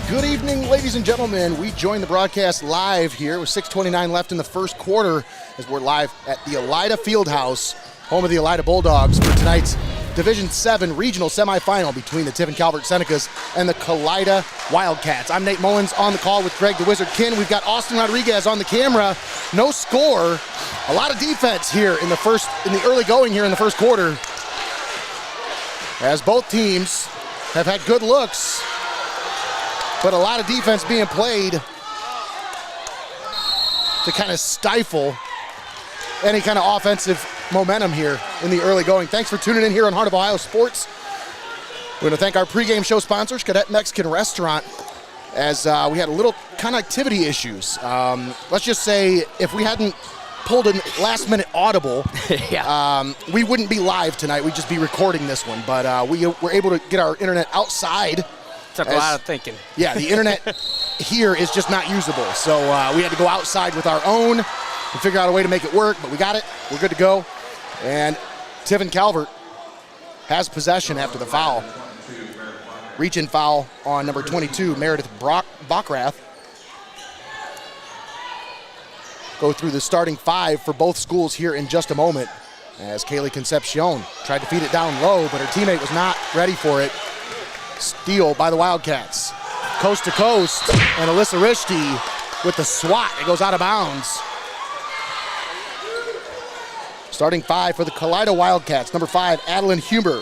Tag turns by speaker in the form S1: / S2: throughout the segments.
S1: Good evening, ladies and gentlemen. We join the broadcast live here with 6:29 left in the first quarter as we're live at the Elida Fieldhouse, home of the Elida Bulldogs, for tonight's Division VII regional semifinal between the Tiffin Calvert Senecas and the Kalida Wildcats. I'm Nate Mullins on the call with Greg the Wizard Kinn. We've got Austin Rodriguez on the camera. No score. A lot of defense here in the early going here in the first quarter, as both teams have had good looks, but a lot of defense being played to kind of stifle any kind of offensive momentum here in the early going. Thanks for tuning in here on Heart of Ohio Sports. We're going to thank our pregame show sponsors, Cadet Mexican Restaurant, as we had a little connectivity issues. Let's just say if we hadn't pulled a last-minute audible, we wouldn't be live tonight. We'd just be recording this one. But we were able to get our internet outside.
S2: Took a lot of thinking. Yeah,
S1: the internet here is just not usable. So we had to go outside with our own and figure out a way to make it work. But we got it. We're good to go. And Tiffin Calvert has possession after the foul. Reach-in foul on number 22, Meredith Bockrath. Go through the starting five for both schools here in just a moment, as Kaylee Concepcion tried to feed it down low, but her teammate was not ready for it. Steal by the Wildcats. Coast to coast, and Alyssa Rishti with the swat. It goes out of bounds. Starting five for the Kalida Wildcats. Number 5, Adeline Huber.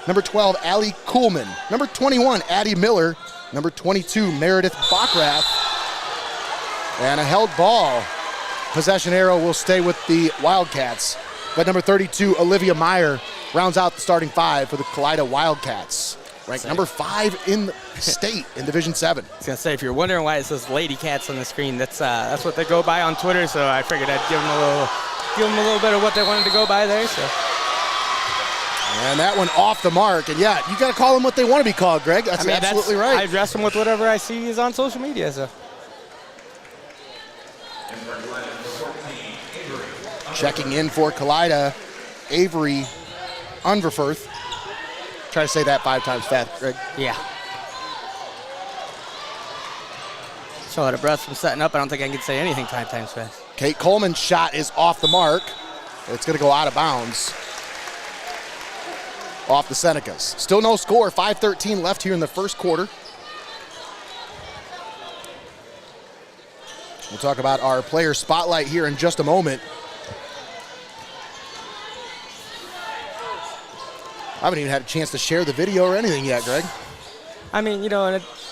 S1: Number 12, Allie Kuhlman. Number 21, Addie Miller. Number 22, Meredith Bockrath. And a held ball. Possession arrow will stay with the Wildcats. But number 32, Olivia Meyer, rounds out the starting five for the Kalida Wildcats. Ranked number 5 in the state in Division 7.
S2: I was going to say, if you're wondering why it says Lady Cats on the screen, that's what they go by on Twitter, so I figured I'd give them a little bit of what they wanted to go by there. So.
S1: And that one off the mark. And yeah, you got to call them what they want to be called, Greg. That's absolutely right.
S2: I address them with whatever I see is on social media. So.
S1: Checking in for Kalida, Avery Unverfurth. Try to say that 5 times fast, Greg.
S2: Yeah. So out of breath from setting up, I don't think I can say anything 5 times fast.
S1: Kate Coleman's shot is off the mark. It's going to go out of bounds. Off the Senecas. Still no score, 5:13 left here in the first quarter. We'll talk about our player spotlight here in just a moment. I haven't even had a chance to share the video or anything yet, Greg.
S2: I mean,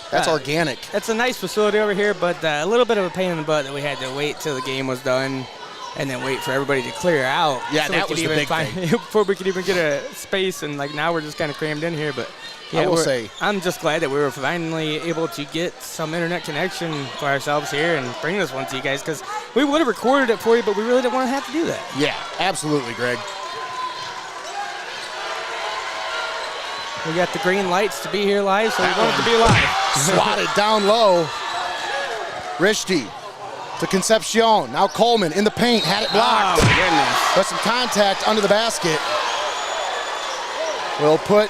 S1: that's organic.
S2: It's a nice facility over here, but a little bit of a pain in the butt that we had to wait till the game was done and then wait for everybody to clear out.
S1: Yeah, so that was the big thing.
S2: Before we could even get a space, and now we're just kind of crammed in here. But yeah,
S1: I will say,
S2: I'm just glad that we were finally able to get some internet connection for ourselves here and bring this one to you guys, because we would have recorded it for you, but we really didn't want to have to do that.
S1: Yeah, absolutely, Greg.
S2: We got the green lights to be here live, so we wanted to be live.
S1: Swatted down low. Rishti to Concepcion. Now Coleman in the paint, had it blocked.
S2: Oh, my goodness.
S1: But some contact under the basket will put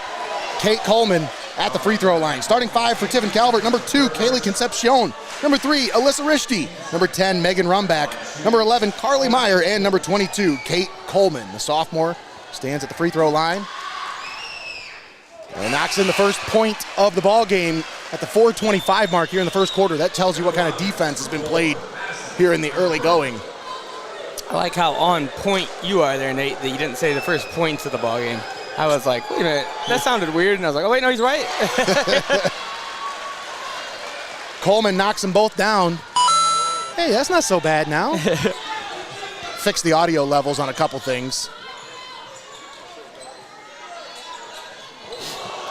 S1: Kate Coleman at the free throw line. Starting five for Tiffin Calvert. Number 2, Kaylee Concepcion. Number 3, Alyssa Rishti. Number 10, Megan Rumbach. Number 11, Carly Meyer. And number 22, Kate Coleman. The sophomore stands at the free throw line and knocks in the first point of the ball game at the 4:25 mark here in the first quarter. That tells you what kind of defense has been played here in the early going.
S2: I like how on point you are there, Nate, that you didn't say the first points of the ball game. I was like, wait a minute, that sounded weird, and I was like, oh wait, no, he's right.
S1: Coleman knocks them both down. Hey, that's not so bad now. Fix the audio levels on a couple things.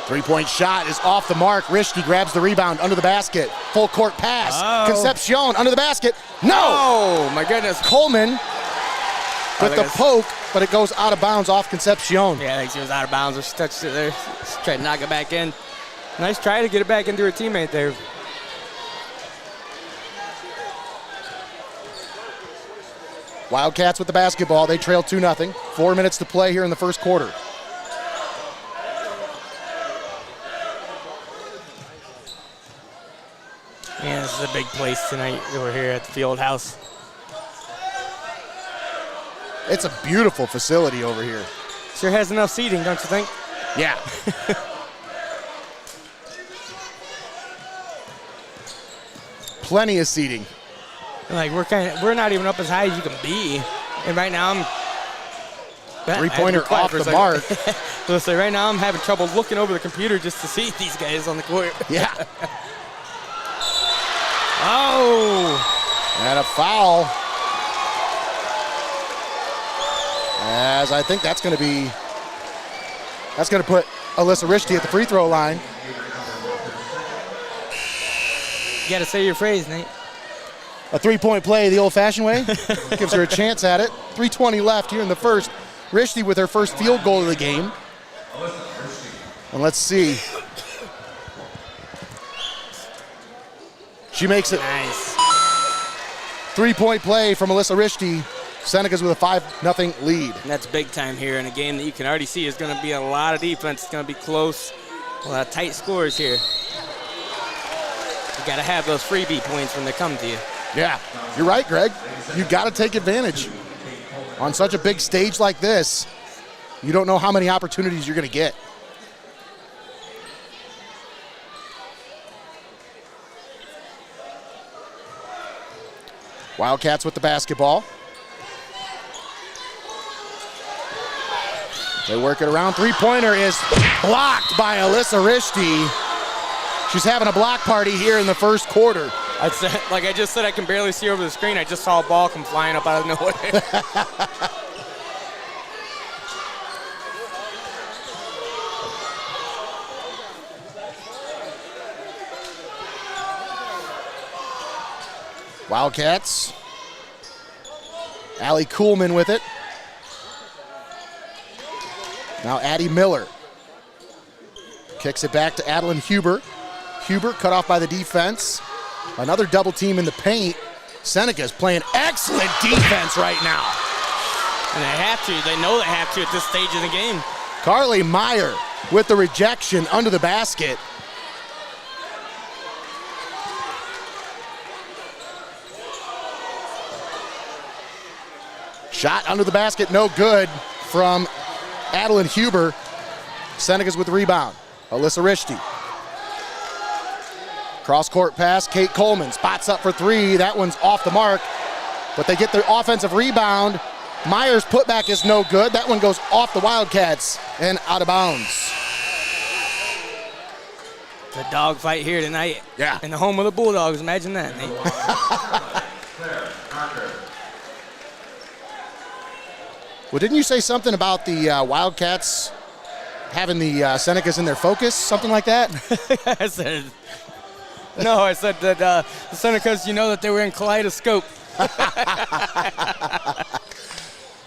S1: 3-point shot is off the mark. Rishti grabs the rebound under the basket. Full court pass.
S2: Oh.
S1: Concepcion under the basket. No!
S2: Oh, my goodness.
S1: Coleman with the poke, but it goes out of bounds off Concepcion.
S2: Yeah, I think she was out of bounds. She touched it there. She tried to knock it back in. Nice try to get it back into her teammate there.
S1: Wildcats with the basketball. They trail 2-0. 4 minutes to play here in the first quarter.
S2: is a big place tonight over here at the Fieldhouse.
S1: It's a beautiful facility over here.
S2: Sure has enough seating, don't you think?
S1: Yeah. Plenty of seating.
S2: Like we're not even up as high as you can be, and right now I'm
S1: 3-pointer off the mark.
S2: So say right now I'm having trouble looking over the computer just to see these guys on the court.
S1: Yeah.
S2: Oh.
S1: And a foul. As I think that's going to put Alyssa Rishti at the free throw line.
S2: You got to say your phrase, Nate.
S1: A 3-point play the old-fashioned way. Gives her a chance at it. 3:20 left here in the first. Rishti with her first field goal of the game. And let's see. She makes it.
S2: Nice.
S1: 3-point play from Alyssa Rishti. Senecas with a 5-0 lead.
S2: And that's big time here in a game that you can already see is going to be a lot of defense. It's going to be close. A lot of tight scores here. You got to have those freebie points when they come to you.
S1: Yeah, you're right, Greg. You got to take advantage. On such a big stage like this, you don't know how many opportunities you're going to get. Wildcats with the basketball. They work it around. 3-pointer is blocked by Alyssa Rishti. She's having a block party here in the first quarter.
S2: Like I just said, I can barely see over the screen. I just saw a ball come flying up out of nowhere.
S1: Wildcats. Allie Kuhlman with it. Now Addie Miller. Kicks it back to Adeline Huber. Huber cut off by the defense. Another double team in the paint. Senecas playing excellent defense right now.
S2: And they have to. They know they have to at this stage of the game.
S1: Carly Meyer with the rejection under the basket. Shot under the basket, no good from Adeline Huber. Senecas with the rebound. Alyssa Rishti. Cross-court pass, Kate Coleman spots up for three. That one's off the mark, but they get the offensive rebound. Meyer's putback is no good. That one goes off the Wildcats and out of bounds.
S2: The dog fight here tonight.
S1: Yeah.
S2: In the home of the Bulldogs. Imagine that, Nate.
S1: Well, didn't you say something about the Wildcats having the Senecas in their focus, something like that?
S2: I said that the Senecas, you know that they were in kaleidoscope.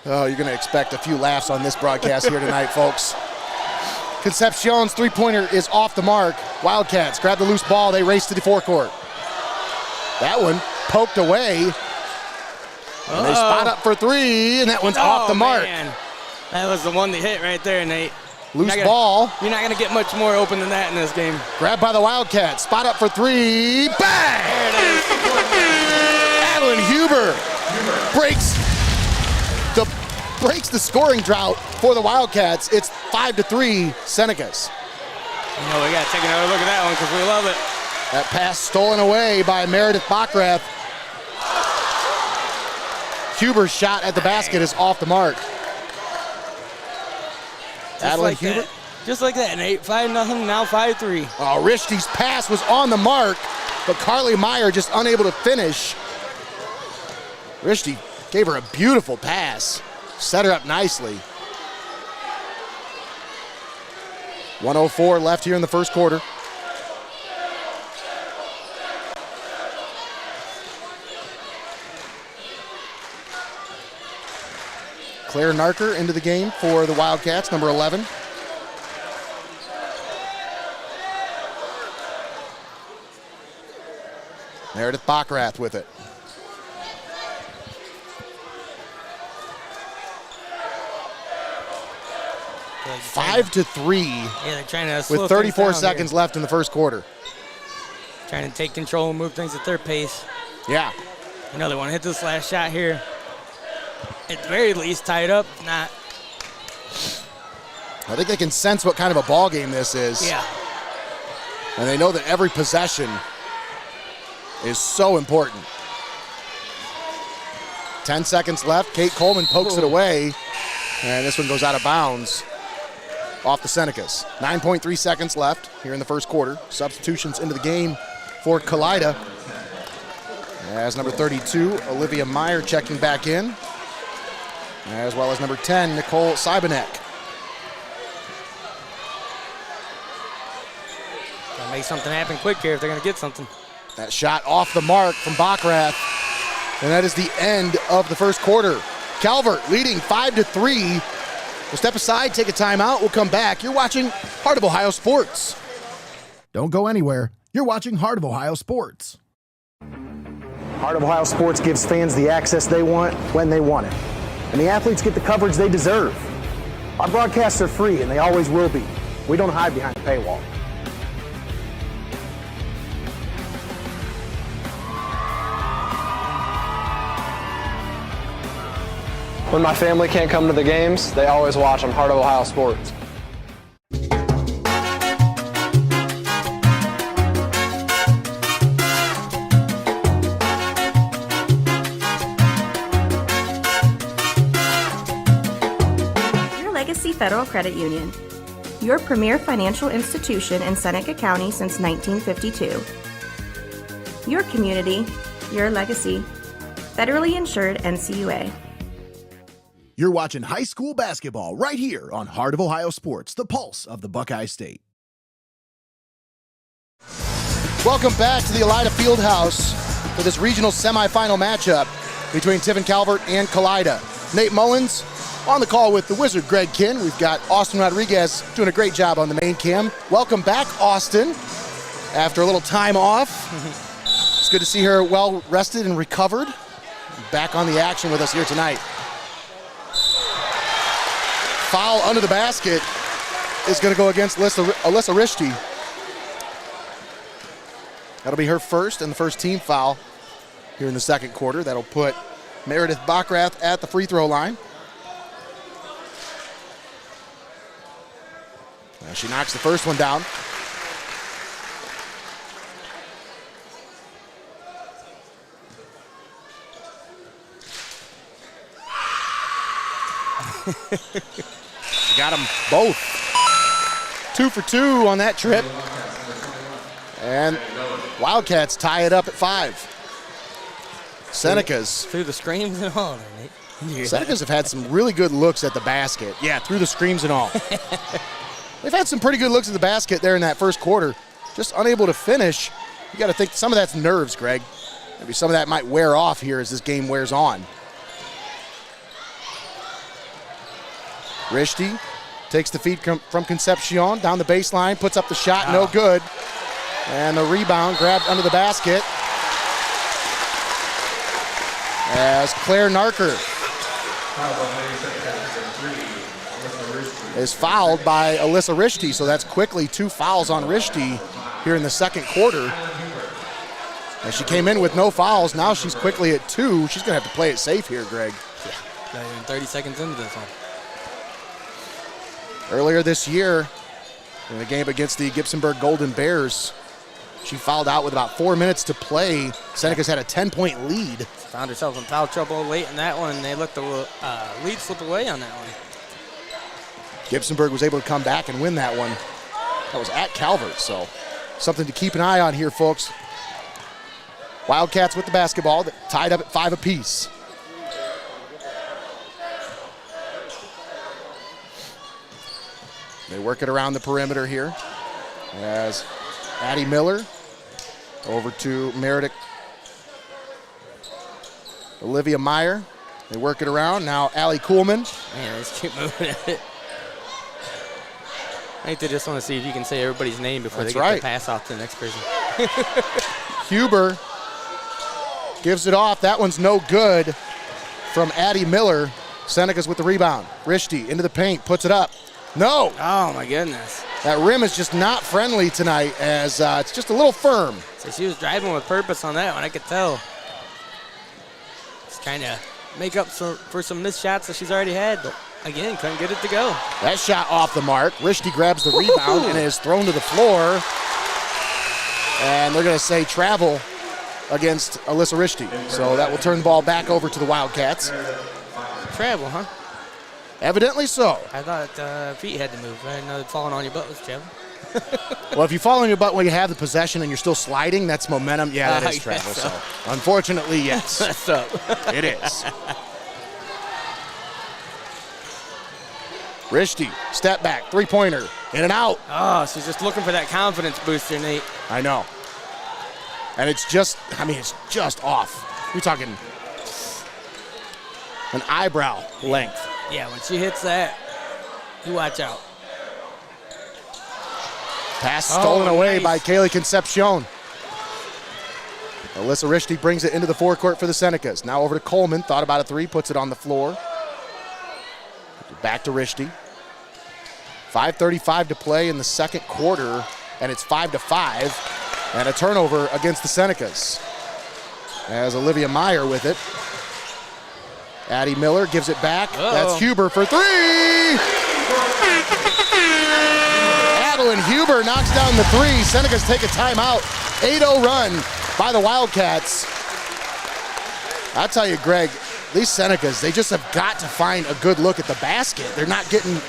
S1: Oh, you're going to expect a few laughs on this broadcast here tonight, folks. Concepcion's three-pointer is off the mark. Wildcats grab the loose ball. They race to the forecourt. That one poked away. And they spot up for three, and that one's off the mark.
S2: Man. That was the one that hit right there, Nate.
S1: Loose ball.
S2: You're not going to get much more open than that in this game.
S1: Grabbed by the Wildcats. Spot up for three. Bang!
S2: There it is.
S1: Adeline Huber breaks the scoring drought for the Wildcats. It's 5-3 Senecas.
S2: You know, we got to take another look at that one because we love it.
S1: That pass stolen away by Meredith Bockrath. Huber's shot at the basket is off the mark. Adeline Huber.
S2: Just like that, Nate. 5-0, now 5-3.
S1: Oh, Rishti's pass was on the mark, but Carly Meyer just unable to finish. Rishti gave her a beautiful pass. Set her up nicely. 1:04 left here in the first quarter. Claire Narker into the game for the Wildcats, number 11. Meredith Bockrath with it.
S2: Like
S1: 5-3
S2: yeah, they're trying to
S1: with 34 seconds left in the first quarter.
S2: trying to take control and move things at their pace.
S1: Yeah.
S2: You know, they want to hit this last shot here. At the very least, tie it up. If not.
S1: I think they can sense what kind of a ball game this is.
S2: Yeah.
S1: And they know that every possession is so important. 10 seconds left. Kate Coleman pokes it away. And this one goes out of bounds off the Senecas. 9.3 seconds left here in the first quarter. Substitutions into the game for Kalida. As number 32, Olivia Meyer checking back in. As well as number 10, Nicole Sybanek.
S2: Gotta make something happen quick here if they're gonna get something.
S1: That shot off the mark from Backrath. And that is the end of the first quarter. Calvert leading 5-3. We'll step aside, take a timeout. We'll come back. You're watching Heart of Ohio Sports. Don't go anywhere. You're watching Heart of Ohio Sports.
S3: Heart of Ohio Sports gives fans the access they want when they want it. And the athletes get the coverage they deserve. Our broadcasts are free, and they always will be. We don't hide behind a paywall. When my family can't come to the games, they always watch on Heart of Ohio Sports.
S4: Federal Credit Union, your premier financial institution in Seneca County since 1952. Your community, your legacy. Federally insured NCUA.
S1: You're watching high school basketball right here on Heart of Ohio Sports, the pulse of the Buckeye State. Welcome back to the Elida Fieldhouse for this regional semifinal matchup between Tiffin Calvert and Kalida. Nate Mullins on the call with the Wizard, Greg Kinn. We've got Austin Rodriguez doing a great job on the main cam. Welcome back, Austin, after a little time off. It's good to see her well rested and recovered. Back on the action with us here tonight. Foul under the basket is going to go against Alyssa Rishti. That'll be her first and the first team foul here in the second quarter. That'll put Meredith Backrath at the free throw line. She knocks the first one down. She got them both. 2 for 2 on that trip. And Wildcats tie it up at 5. Senecas.
S2: Through the screams and all, Nate.
S1: Senecas have had some really good looks at the basket. Yeah, through the screams and all. They've had some pretty good looks at the basket there in that first quarter. Just unable to finish. You got to think some of that's nerves, Greg. Maybe some of that might wear off here as this game wears on. Rishti takes the feed from Concepcion down the baseline, puts up the shot, no good. And the rebound grabbed under the basket as Claire Narker is fouled by Alyssa Rishti, so that's quickly 2 fouls on Rishti here in the second quarter. As she came in with no fouls, now she's quickly at 2. She's going to have to play it safe here, Greg.
S2: Yeah, not even 30 seconds into this one.
S1: Earlier this year, in the game against the Gibsonburg Golden Bears, she fouled out with about 4 minutes to play. Senecas had a 10-point lead.
S2: Found herself in foul trouble late in that one. They let the lead slip away on that one.
S1: Gibsonburg was able to come back and win that one. That was at Calvert, so something to keep an eye on here, folks. Wildcats with the basketball, tied up at 5 apiece. They work it around the perimeter here as Addie Miller over to Meredith Olivia Meyer. They work it around. Now Allie Kuhlman.
S2: Man, they just keep moving at it. I think they just want to see if you can say everybody's name before they get the pass off to the next person.
S1: Huber gives it off. That one's no good from Addie Miller. Senecas with the rebound. Rishti into the paint, puts it up. No.
S2: Oh, my goodness.
S1: That rim is just not friendly tonight as it's just a little firm.
S2: So she was driving with purpose on that one, I could tell. Just trying to make up for some missed shots that she's already had, but again, couldn't get it to go.
S1: That shot off the mark. Rishti grabs the rebound and is thrown to the floor. And they're going to say travel against Alyssa Rishti. So that will turn the ball back over to the Wildcats.
S2: Travel, huh?
S1: Evidently so.
S2: I thought feet had to move. I didn't know that falling on your butt was travel.
S1: Well, if you fall on your butt when you have the possession and you're still sliding, that's momentum. Yeah, that is travel. So unfortunately, yes.
S2: That's up.
S1: It is. Rishti, step back, three-pointer, in and out.
S2: Oh, she's just looking for that confidence booster, Nate.
S1: I know. And it's just, it's just off. You're talking an eyebrow length.
S2: Yeah, when she hits that, you watch out.
S1: Pass stolen away
S2: nice.
S1: by Kaylee Concepcion. Alyssa Rishti brings it into the forecourt for the Senecas. Now over to Coleman, thought about a three, puts it on the floor. Back to Rishti. 5:35 to play in the second quarter, and it's 5-5, and a turnover against the Senecas. As Olivia Meyer with it. Addie Miller gives it back. That's Huber for three! Adeline Huber knocks down the three. Senecas take a timeout. 8-0 run by the Wildcats. I'll tell you, Greg, these Senecas, they just have got to find a good look at the basket. They're not getting,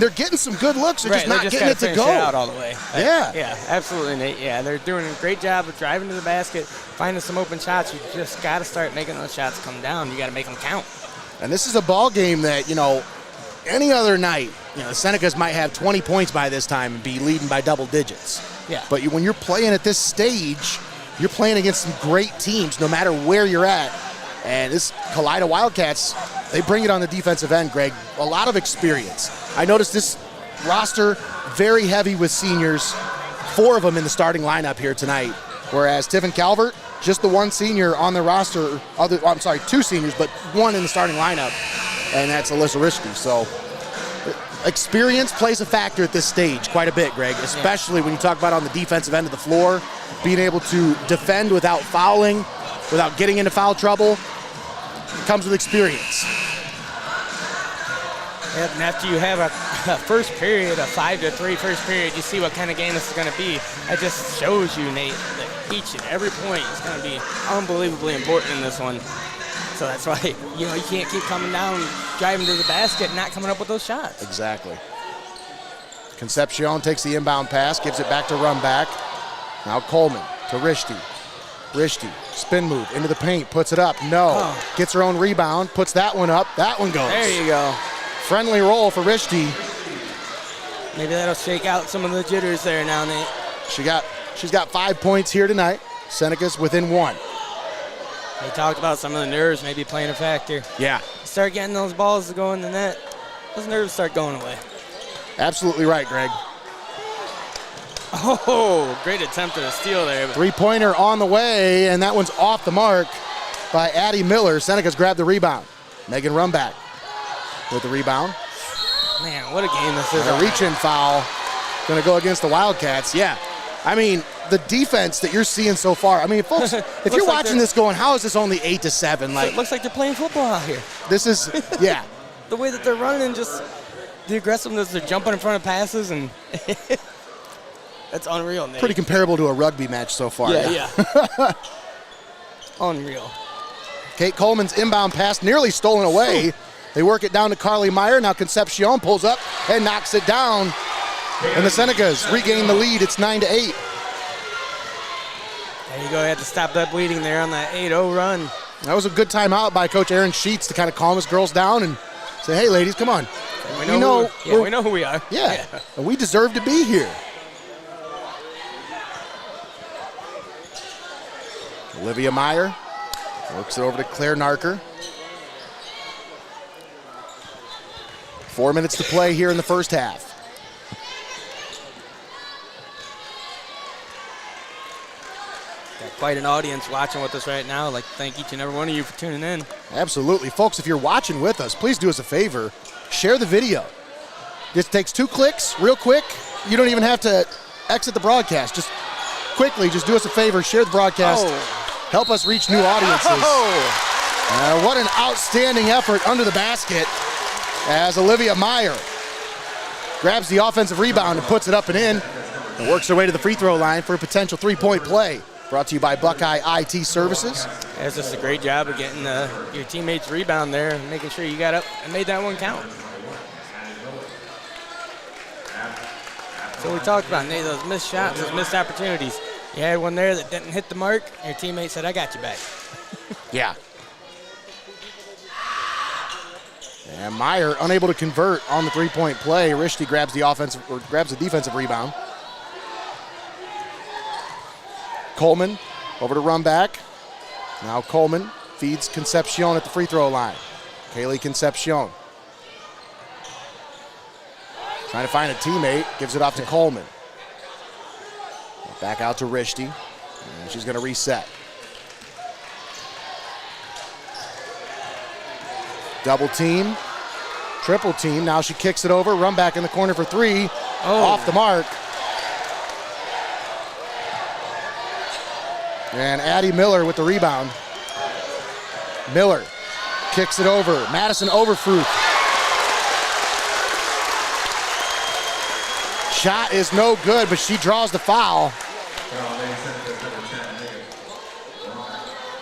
S1: they're getting some good looks. They're just not getting it to go.
S2: It out all the way.
S1: Yeah.
S2: Yeah, absolutely, Nate. Yeah, they're doing a great job of driving to the basket, finding some open shots. You just got to start making those shots come down. You got to make them count.
S1: And this is a ball game that, any other night, the Senecas might have 20 points by this time and be leading by double digits.
S2: Yeah.
S1: But when you're playing at this stage, you're playing against some great teams no matter where you're at. And this Kalida Wildcats, they bring it on the defensive end, Greg. A lot of experience. I noticed this roster very heavy with seniors, 4 of them in the starting lineup here tonight. Whereas Tiffin Calvert, just the one senior on the roster, 2 seniors, but 1 in the starting lineup, and that's Alyssa Rishti. So experience plays a factor at this stage quite a bit, Greg, especially when you talk about on the defensive end of the floor, being able to defend without fouling, without getting into foul trouble. It comes with experience.
S2: And after you have a first period, a 5-3 first period, you see what kind of game this is going to be. It just shows you, Nate, that each and every point is going to be unbelievably important in this one. So that's why, you can't keep coming down, driving to the basket, and not coming up with those shots.
S1: Exactly. Concepcion takes the inbound pass, gives it back to Runback. Now Coleman to Rishti. Rishti, spin move into the paint, puts it up. No. Gets her own rebound, puts that one up. That one goes.
S2: There you go.
S1: Friendly roll for Rishti.
S2: Maybe that'll shake out some of the jitters there now, Nate.
S1: She's got 5 points here tonight. Senecas within 1.
S2: We talked about some of the nerves maybe playing a factor.
S1: Yeah.
S2: Start getting those balls to go in the net, those nerves start going away.
S1: Absolutely right, Greg.
S2: Oh, great attempt at a steal there.
S1: Three-pointer on the way, and that one's off the mark by Addie Miller. Senecas grabbed the rebound. Megan Runback with the rebound.
S2: Man, what a game this is.
S1: A reach-in foul going to go against the Wildcats. Yeah. The defense that you're seeing so far. Folks, if you're watching this going, how is this only 8-7?
S2: It looks like they're playing football out here.
S1: This is, yeah.
S2: The way that they're running and just the aggressiveness, they're jumping in front of passes, and that's unreal, Nate.
S1: Pretty comparable to a rugby match so far.
S2: Yeah. Unreal.
S1: Kate Coleman's inbound pass nearly stolen away. They work it down to Carly Meyer. Now Concepcion pulls up and knocks it down. And the Senecas regain the lead. It's 9-8.
S2: There you go. You had to stop that bleeding there on that 8-0 run.
S1: That was a good timeout by Coach Aaron Sheets to kind of calm his girls down and say, hey, ladies, come on.
S2: We know who we are.
S1: Yeah. And we deserve to be here. Olivia Meyer works it over to Claire Narker. 4 minutes to play here in the first half.
S2: Got quite an audience watching with us right now. I'd like to thank each and every one of you for tuning in.
S1: Absolutely. Folks, if you're watching with us, please do us a favor. Share the video. Just takes 2 clicks, real quick. You don't even have to exit the broadcast. Just quickly, just do us a favor, share the broadcast. Help us reach new audiences. What an outstanding effort under the basket as Olivia Meyer grabs the offensive rebound and puts it up and in and works her way to the free throw line for a potential 3-point play. Brought to you by Buckeye IT Services.
S2: It's just a great job of getting your teammates' rebound there and making sure you got up and made that one count. So we talked about, Nate, those missed shots, those missed opportunities. You had one there that didn't hit the mark, and your teammate said, I got you back.
S1: Yeah. And Meyer unable to convert on the 3-point play. Rishti grabs the defensive rebound. Coleman over to run back. Now Coleman feeds Concepcion at the free throw line. Kaylee Concepcion trying to find a teammate, gives it off to Coleman. Back out to Rishti, and she's going to reset. Double team, triple team. Now she kicks it over, run back in the corner for 3, off the mark. And Addie Miller with the rebound. Miller kicks it over. Madison Overfruth. Shot is no good, but she draws the foul.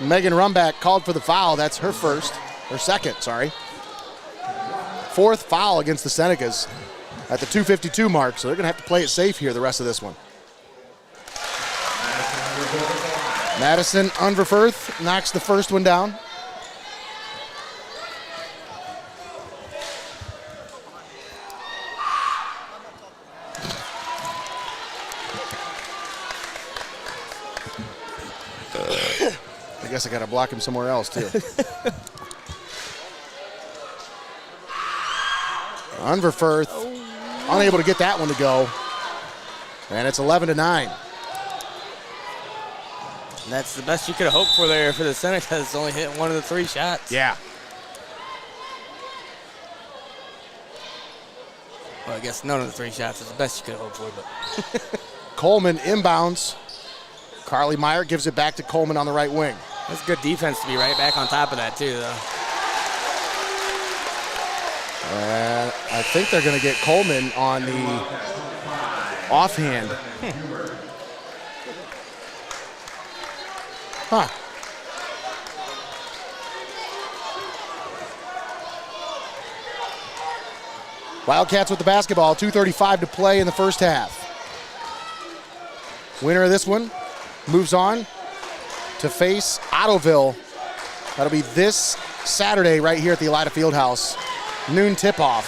S1: Megan Rumback called for the foul. That's her second. 4th foul against the Senecas at the 2:52 mark, so they're going to have to play it safe here the rest of this one. Madison Unverfurth knocks the first one down. I guess I got to block him somewhere else, too. Unverfurth unable to get that one to go. And it's 11-9.
S2: And that's the best you could have hoped for there for the Senecas, only hit one of the 3 shots.
S1: Yeah.
S2: Well, I guess none of the 3 shots is the best you could have hoped for. But
S1: Coleman inbounds. Carly Meyer gives it back to Coleman on the right wing.
S2: that's good defense to be right back on top of that, too, though.
S1: I think they're going to get Coleman on the offhand. Huh. Wildcats with the basketball, 2:35 to play in the first half. Winner of this one moves on to face Ottoville. That'll be this Saturday right here at the Elida Fieldhouse. Noon tip-off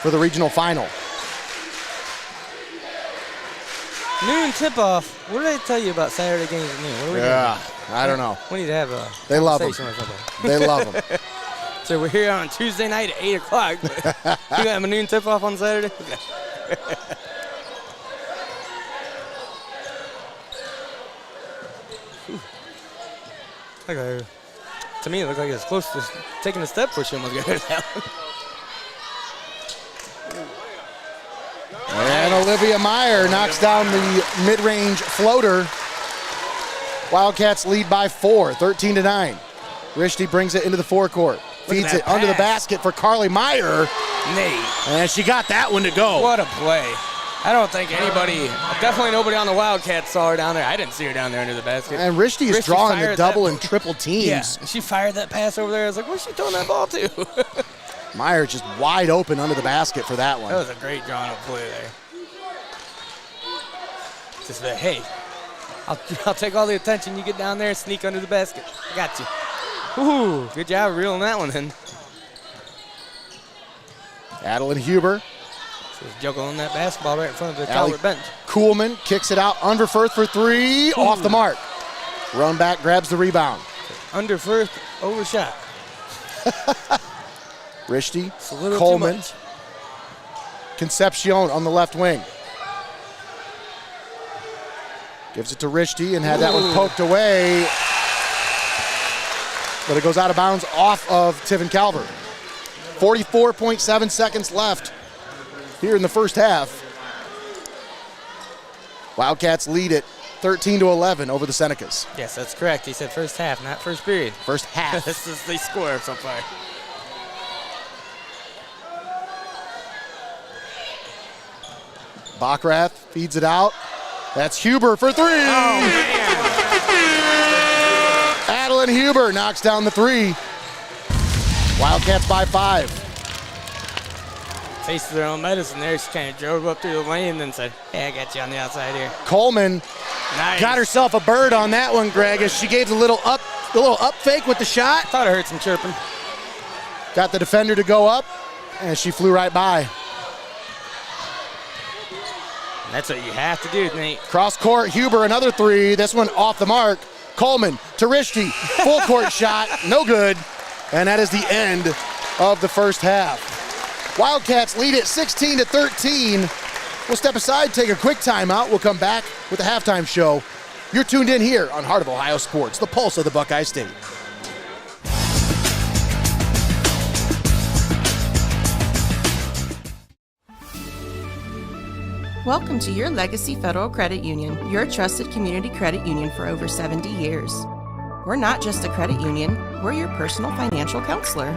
S1: for the regional final.
S2: Noon tip-off. What did I tell you about Saturday games at noon? What are we doing?
S1: I don't know.
S2: We need to have a
S1: They love them.
S2: conversation or something.
S1: They love them.
S2: So we're here on Tuesday night at 8 o'clock. But you got a noon tip-off on Saturday? Okay. To me, it looked like it was close to taking a step push almost got that one.
S1: And Olivia Meyer knocks down the mid-range floater. Wildcats lead by 4, 13-9. Rishti brings it into the forecourt. Feeds it under the basket for Carly Meyer.
S2: Nate.
S1: And she got that one to go.
S2: What a play. I don't think anybody, definitely nobody on the Wildcats saw her down there. I didn't see her down there under the basket.
S1: And Rishti is drawing the double and triple teams.
S2: Yeah, she fired that pass over there. I was like, where's she throwing that ball to?
S1: Meyer just wide open under the basket for that one.
S2: That was a great drawn up play there. Just that, hey, I'll take all the attention. You get down there and sneak under the basket. I got you. Ooh, good job reeling that one in.
S1: Adeline Huber.
S2: Just juggling that basketball right in front of the Calvert bench.
S1: Kuhlman kicks it out. Underfurth for 3. Ooh. Off the mark. Run back, grabs the rebound.
S2: Underfurth, overshot.
S1: Rishti, Coleman, Concepcion on the left wing. Gives it to Rishti and had that one poked away. But it goes out of bounds off of Tiffin Calvert. 44.7 seconds left here in the first half. Wildcats lead it 13-11 over the Senecas.
S2: Yes, that's correct. He said first half, not first period.
S1: First half.
S2: This is the score so far.
S1: Bockrath feeds it out. That's Huber for three.
S2: Oh, man.
S1: Adeline Huber knocks down the three. Wildcats by 5.
S2: Tasted their own medicine there. She kind of drove up through the lane and then said, hey, I got you on the outside here.
S1: Coleman
S2: Nice.
S1: got herself a bird on that one, Greg, as she gave a little up fake with the shot.
S2: Thought I heard some chirping.
S1: Got the defender to go up, and she flew right by.
S2: That's what you have to do, Nate.
S1: Cross court, Huber, another three. This one off the mark. Coleman to Rishti, full court shot, no good. And that is the end of the first half. Wildcats lead it 16-13. We'll step aside, take a quick timeout. We'll come back with the halftime show. You're tuned in here on Heart of Ohio Sports, the pulse of the Buckeye State.
S4: Welcome to Your Legacy Federal Credit Union, your trusted community credit union for over 70 years. We're not just a credit union, we're your personal financial counselor.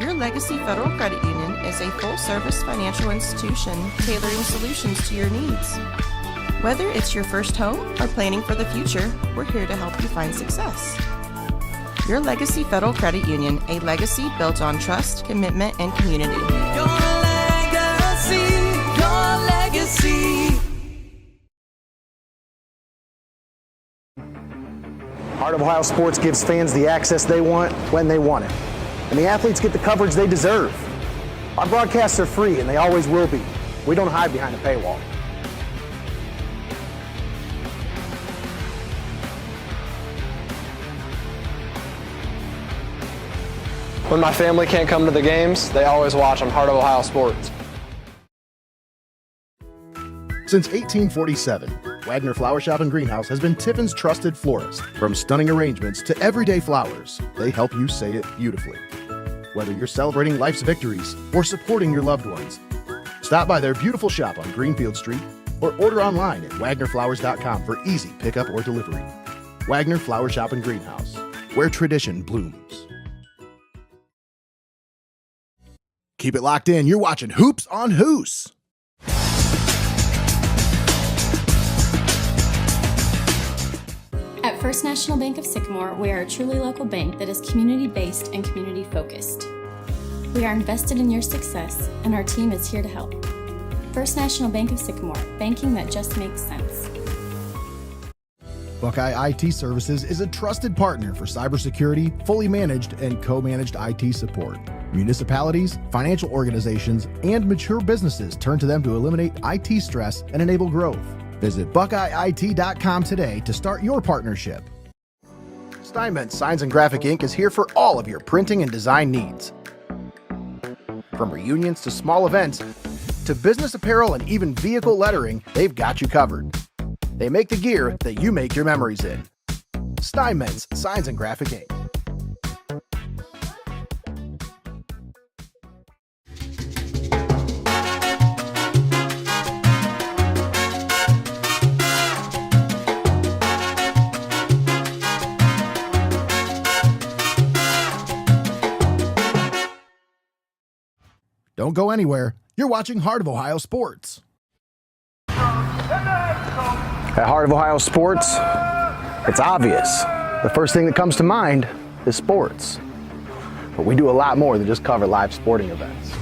S4: Your Legacy Federal Credit Union is a full-service financial institution tailoring solutions to your needs. Whether it's your first home or planning for the future, we're here to help you find success. Your Legacy Federal Credit Union, a legacy built on trust, commitment, and community.
S5: Your legacy.
S3: Heart of Ohio Sports gives fans the access they want when they want it. And the athletes get the coverage they deserve. Our broadcasts are free, and they always will be. We don't hide behind a paywall.
S6: When my family can't come to the games, they always watch on Heart of Ohio Sports.
S7: Since 1847, Wagner Flower Shop and Greenhouse has been Tiffin's trusted florist. From stunning arrangements to everyday flowers, they help you say it beautifully. Whether you're celebrating life's victories or supporting your loved ones, stop by their beautiful shop on Greenfield Street or order online at wagnerflowers.com for easy pickup or delivery. Wagner Flower Shop and Greenhouse, where tradition blooms. Keep it locked in. You're watching Hoops on Hoos.
S8: At First National Bank of Sycamore, we are a truly local bank that is community-based and community-focused. We are invested in your success, and our team is here to help. First National Bank of Sycamore, banking that just makes sense.
S7: Buckeye IT Services is a trusted partner for cybersecurity, fully managed and co-managed IT support. Municipalities, financial organizations, and mature businesses turn to them to eliminate IT stress and enable growth. Visit BuckeyeIT.com today to start your partnership. STEINMETZ Signs and Graphic Ink is here for all of your printing and design needs. From reunions to small events, to business apparel and even vehicle lettering, they've got you covered. They make the gear that you make your memories in. STEINMETZ Signs and Graphic Ink. Don't go anywhere. You're watching Heart of Ohio Sports.
S3: At Heart of Ohio Sports, it's obvious. The first thing that comes to mind is sports. But we do a lot more than just cover live sporting events.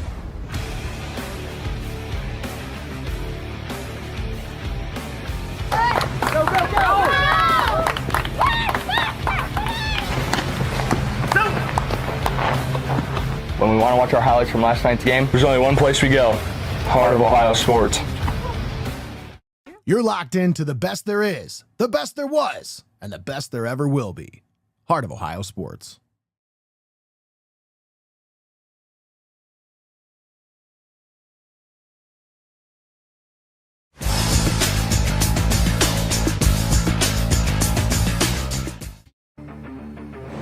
S6: When we want to watch our highlights from last night's game, there's only one place we go, Heart of Ohio Sports.
S7: You're locked into the best there is, the best there was, and the best there ever will be. Heart of Ohio Sports.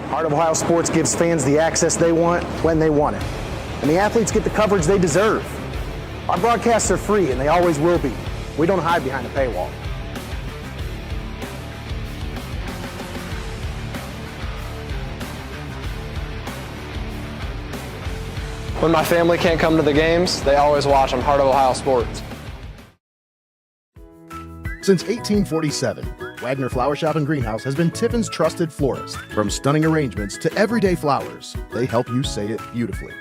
S3: Heart of Ohio Sports gives fans the access they want when they want it. And the athletes get the coverage they deserve. Our broadcasts are free, and they always will be. We don't hide behind a paywall.
S9: When my family can't come to the games, they always watch on Heart of Ohio Sports.
S7: Since 1847, Wagner Flower Shop and Greenhouse has been Tiffin's trusted florist. From stunning arrangements to everyday flowers, they help you say it beautifully.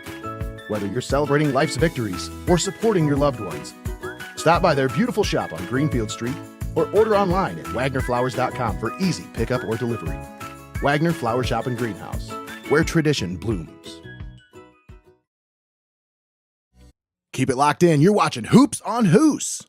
S7: Whether you're celebrating life's victories or supporting your loved ones, stop by their beautiful shop on Greenfield Street or order online at wagnerflowers.com for easy pickup or delivery. Wagner Flower Shop and Greenhouse, where tradition blooms. Keep it locked in. You're watching Hoops on Hoos.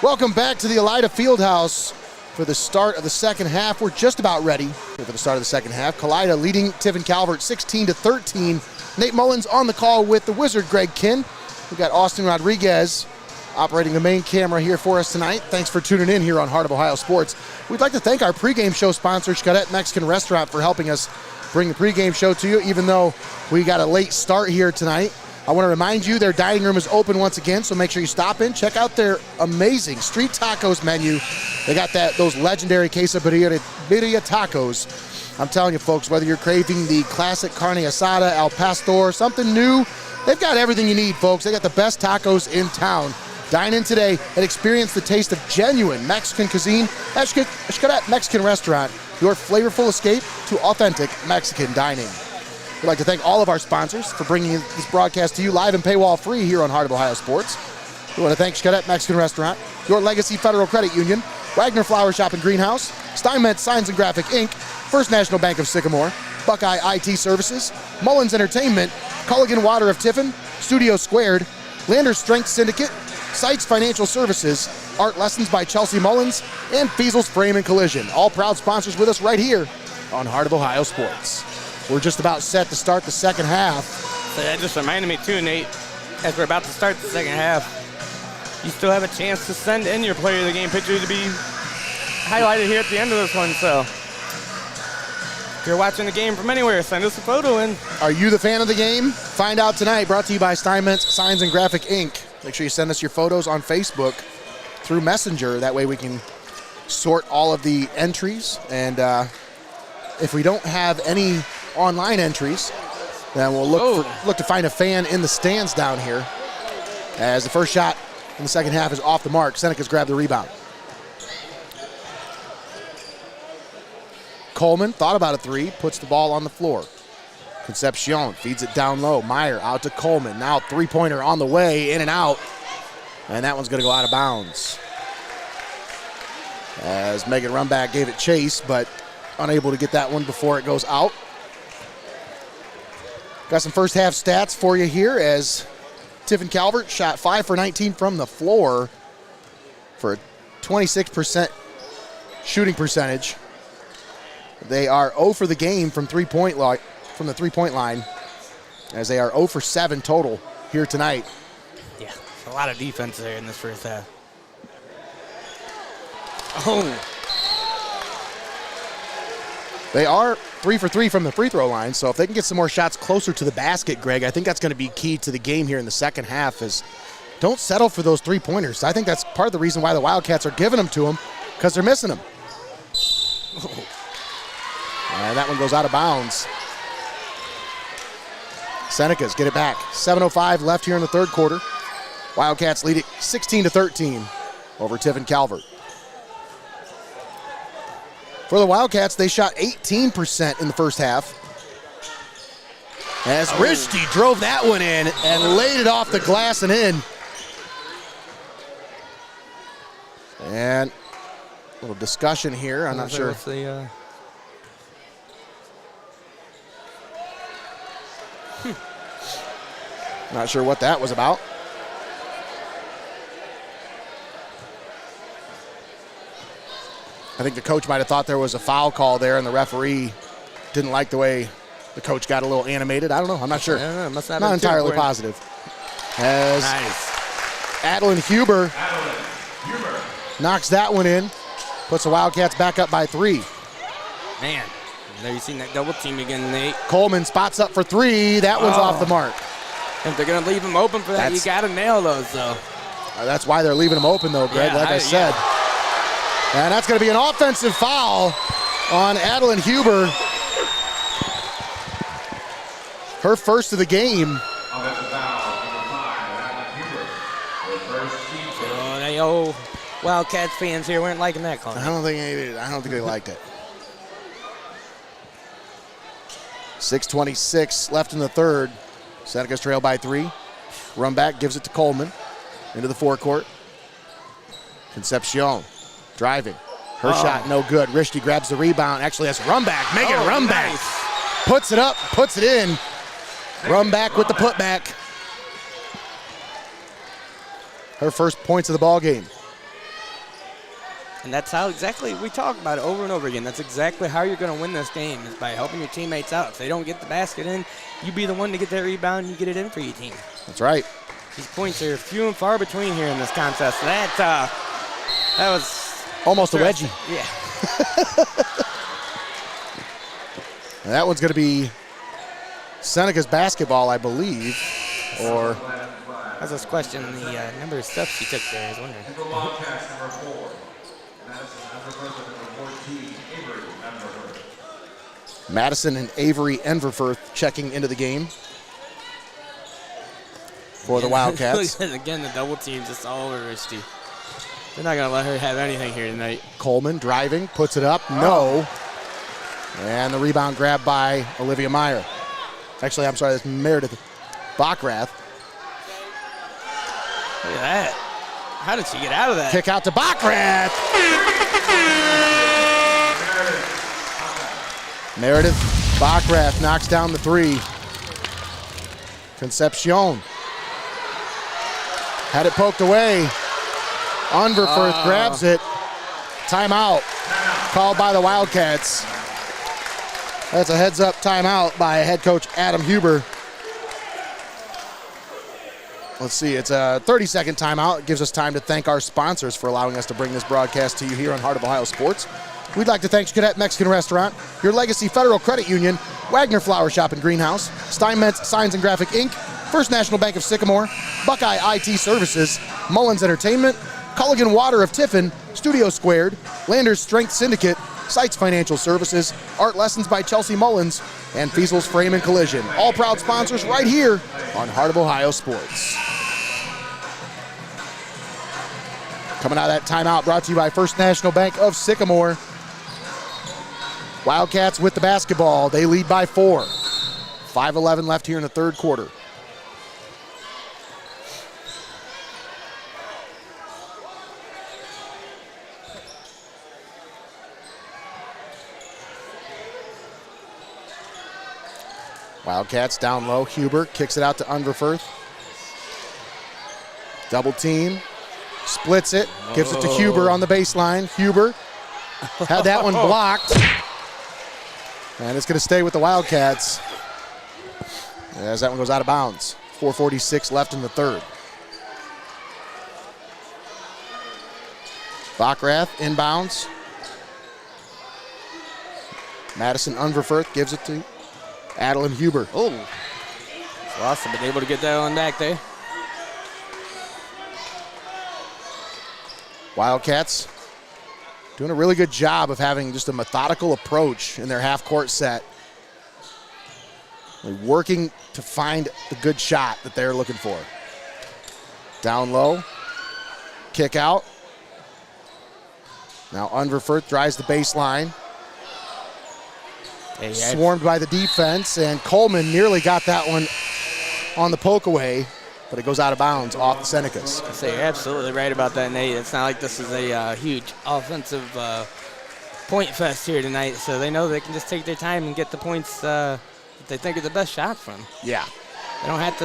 S1: Welcome back to the Elida Fieldhouse for the start of the second half. We're just about ready for the start of the second half. Kalida leading Tiffin Calvert 16-13. Nate Mullins on the call with the Wizard, Greg Kinn. We've got Austin Rodriguez operating the main camera here for us tonight. Thanks for tuning in here on Heart of Ohio Sports. We'd like to thank our pregame show sponsor, XCARET Mexican Restaurant, for helping us bring the pregame show to you, even though we got a late start here tonight. I want to remind you their dining room is open once again, so make sure you stop in. Check out their amazing street tacos menu. They got those legendary quesadilla tacos. I'm telling you, folks, whether you're craving the classic carne asada, al pastor, something new, they've got everything you need, folks. They got the best tacos in town. Dine in today and experience the taste of genuine Mexican cuisine at XCARET Mexican Restaurant, your flavorful escape to authentic Mexican dining. We'd like to thank all of our sponsors for bringing this broadcast to you live and paywall free here on Heart of Ohio Sports. We want to thank XCARET Mexican Restaurant, Your Legacy Federal Credit Union, Wagner Flower Shop and Greenhouse, STEINMETZ Signs and Graphic Inc., First National Bank of Sycamore, Buckeye IT Services, Mullins Entertainment, Culligan Water of Tiffin, Studio Squared, Landers Strength Syndicate, SYCAMORE Financial Services, Art Lessons by Chelsea Mullins, and FEASEL'S Frame and Collision. All proud sponsors with us right here on Heart of Ohio Sports. We're just about set to start the second half.
S2: So that just reminded me too, Nate, as we're about to start the second half, you still have a chance to send in your player of the game picture to be highlighted here at the end of this one. So if you're watching the game from anywhere, send us a photo in.
S1: Are you the fan of the game? Find out tonight. Brought to you by STEINMETZ Signs and Graphic Inc. Make sure you send us your photos on Facebook through Messenger. That way we can sort all of the entries. And if we don't have any online entries, then we'll look to find a fan in the stands down here, as the first shot in the second half is off the mark. Senecas grab the rebound. Coleman thought about a three, puts the ball on the floor. Concepcion feeds it down low. Meyer out to Coleman. Now three-pointer on the way, in and out. And that one's going to go out of bounds, as Megan Rumback gave it chase, but unable to get that one before it goes out. Got some first half stats for you here, as Tiffin Calvert shot 5 for 19 from the floor for a 26% shooting percentage. They are 0 for the game from the 3-point line, as they are 0 for 7 total here tonight.
S2: Yeah, a lot of defense there in this first half. Oh.
S1: They are 3 for 3 from the free throw line, so if they can get some more shots closer to the basket, Greg, I think that's going to be key to the game here in the second half, is don't settle for those three-pointers. I think that's part of the reason why the Wildcats are giving them to them, because they're missing them. Oh. And that one goes out of bounds. Senecas get it back. 7:05 left here in the third quarter. Wildcats lead it 16-13 over Tiffin Calvert. For the Wildcats, they shot 18% in the first half, as Rishti drove that one in and laid it off the glass and in. And a little discussion here. I'm not sure. Not sure what that was about. I think the coach might have thought there was a foul call there, and the referee didn't like the way the coach got a little animated. I don't know. I'm not sure. Not entirely positive. As Adeline Huber knocks that one in, puts the Wildcats back up by 3.
S2: Man, there you seen that double team again, Nate.
S1: Coleman spots up for 3. That one's off the mark.
S2: If they're going to leave him open for that, you got to nail those, though.
S1: That's why they're leaving him open, though, Greg, like I said. Yeah. And that's going to be an offensive foul on Adeline Huber. Her first of the game.
S2: So Wildcats fans here weren't liking that call.
S1: I don't think they liked it. 6:26 left in the third. Senecas trail by 3. Run back, gives it to Coleman into the forecourt. Concepcion driving. Her shot no good. Rishti grabs the rebound. Actually, that's Rumback. Megan Rumback. Nice. Puts it up, puts it in. Rumback with the putback. Her first points of the ball game.
S2: And that's how exactly we talk about it over and over again. That's exactly how you're going to win this game, is by helping your teammates out. If they don't get the basket in, you be the one to get that rebound and you get it in for your team.
S1: That's right.
S2: These points are few and far between here in this contest. That was
S1: almost a wedgie.
S2: Yeah.
S1: That one's going to be Seneca's basketball, I believe. or
S2: I was just questioning the number of steps she took there. I was wondering.
S1: Madison and Avery Enverfurth checking into the game for the Wildcats.
S2: Again, the double team just all over Risty. They're not going to let her have anything here tonight.
S1: Coleman driving, puts it up, no. And the rebound grabbed by Olivia Meyer. Actually, I'm sorry, that's Meredith Bockrath.
S2: Look at that. How did she get out of that?
S1: Kick out to Bockrath. Meredith Bockrath knocks down the three. Concepcion had it poked away. Unverfurth grabs it. Timeout called by the Wildcats. That's a heads-up timeout by head coach Adam Huber. Let's see, it's a 30-second timeout. It gives us time to thank our sponsors for allowing us to bring this broadcast to you here on Heart of Ohio Sports. We'd like to thank Cadet Mexican Restaurant, Your Legacy Federal Credit Union, Wagner Flower Shop and Greenhouse, STEINMETZ Signs and Graphic Inc., First National Bank of Sycamore, Buckeye IT Services, Mullins Entertainment, Culligan Water of Tiffin, Studio Squared, Landers Strength Syndicate, SYCAMORE Financial Services, Art Lessons by Chelsea Mullins, and FEASEL'S Frame and Collision. All proud sponsors right here on Heart of Ohio Sports. Coming out of that timeout brought to you by First National Bank of Sycamore. Wildcats with the basketball. They lead by 4. 5:11 left here in the third quarter. Wildcats down low. Huber kicks it out to Unverfurth. Double team. Splits it. Gives it to Huber on the baseline. Huber had that one blocked. And it's going to stay with the Wildcats as that one goes out of bounds. 4:46 left in the third. Bockrath inbounds. Madison Unverfurth gives it to Adeline Huber.
S2: Oh, Ross been able to get that one back there.
S1: Wildcats doing a really good job of having just a methodical approach in their half-court set. They're working to find the good shot that they're looking for. Down low, kick out. Now Unverfurth drives the baseline. Swarmed by the defense, and Coleman nearly got that one on the poke away, but it goes out of bounds off the Senecas.
S2: So you're absolutely right about that, Nate. It's not like this is a huge offensive point fest here tonight, so they know they can just take their time and get the points that they think are the best shot from.
S1: Yeah.
S2: They don't have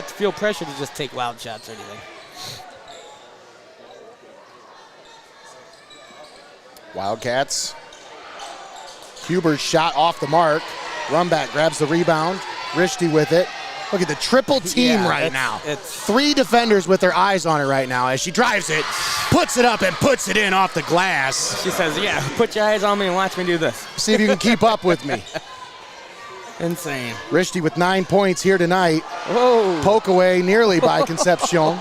S2: to feel pressure to just take wild shots or anything.
S1: Wildcats. Huber's shot off the mark. Rumback grabs the rebound. Rishti with it. Look at the triple team right now.
S2: It's
S1: 3 defenders with their eyes on her right now as she drives it, puts it up, and puts it in off the glass.
S2: She says, yeah, put your eyes on me and watch me do this.
S1: See if you can keep up with me.
S2: Insane.
S1: Rishti with 9 points here tonight.
S2: Whoa.
S1: Poke away nearly by Concepcion.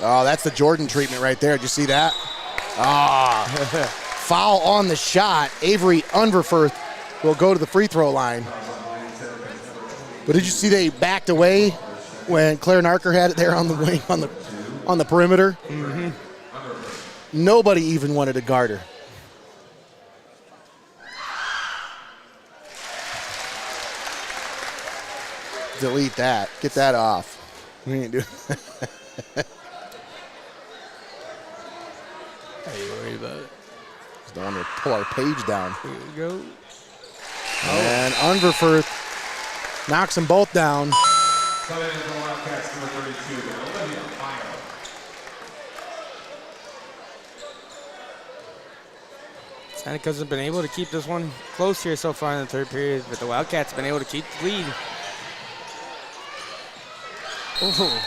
S1: Oh, that's the Jordan treatment right there. Did you see that? Foul on the shot. Avery Unverfurth will go to the free throw line. But did you see they backed away when Claire Narker had it there on the wing, on the perimeter?
S2: Mm-hmm.
S1: Nobody even wanted to guard her. Delete that. Get that off. We ain't doing
S2: How you worried about it?
S1: Just don't want to pull our page down.
S2: Here we go.
S1: And Unverfurth knocks them both down.
S2: Senecas have been able to keep this one close here so far in the third period, but the Wildcats have been able to keep the lead. Oh.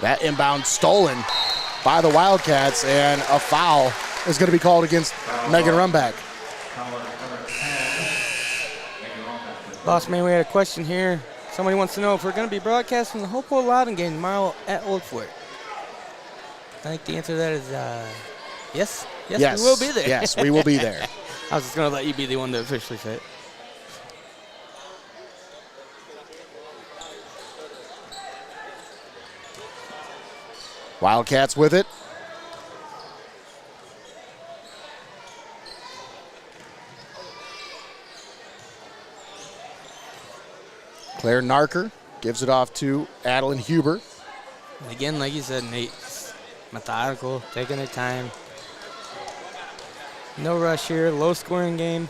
S1: That inbound stolen by the Wildcats, and a foul is going to be called against Megan Rumback.
S2: Boss man, we had a question here. Somebody wants to know if we're going to be broadcasting the Hopewell Loudon game tomorrow at Old Fort. I think the answer to that is yes. Yes, we will be there.
S1: Yes, we will be there.
S2: I was just going to let you be the one to officially say it.
S1: Wildcats with it. Claire Narker gives it off to Adeline Huber.
S2: And again, like you said, Nate, methodical, taking their time. No rush here, low scoring game.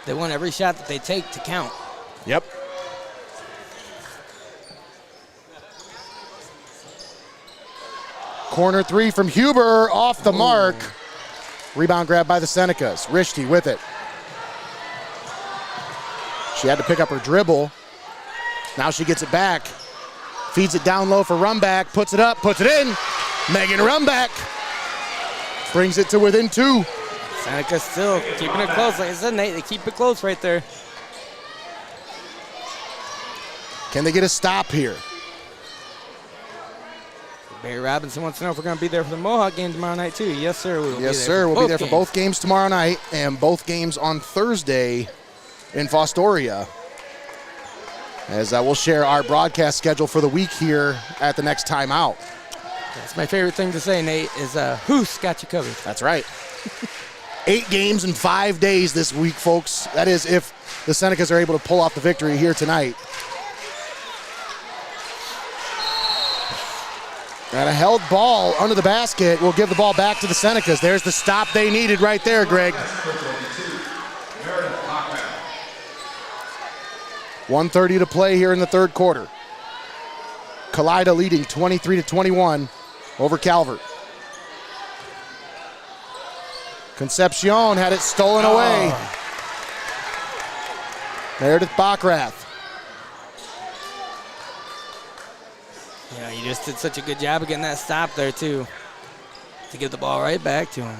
S2: They want every shot that they take to count.
S1: Yep. Corner three from Huber, off the mark. Rebound grab by the Senecas. Rishti with it. She had to pick up her dribble. Now she gets it back. Feeds it down low for Rumback. Puts it up, puts it in. Megan Rumback brings it to within 2.
S2: Seneca still keeping it close. Like I said, Nate, they keep it close right there.
S1: Can they get a stop here?
S2: Barry Robinson wants to know if we're going to be there for the Mohawk game tomorrow night, too. Yes, sir. We will
S1: Yes, sir. We'll be there for both games tomorrow night and both games on Thursday in Fostoria. As we'll share our broadcast schedule for the week here at the next timeout.
S2: That's my favorite thing to say, Nate, is who's got you covered.
S1: That's right. 8 games in 5 days this week, folks. That is if the Senecas are able to pull off the victory here tonight. And a held ball under the basket will give the ball back to the Senecas. There's the stop they needed right there, Greg. 1:30 to play here in the third quarter. Kalida leading 23-21 over Calvert. Concepcion had it stolen away. Meredith Bockrath.
S2: Yeah, you just did such a good job of getting that stop there, too, to give the ball right back to him.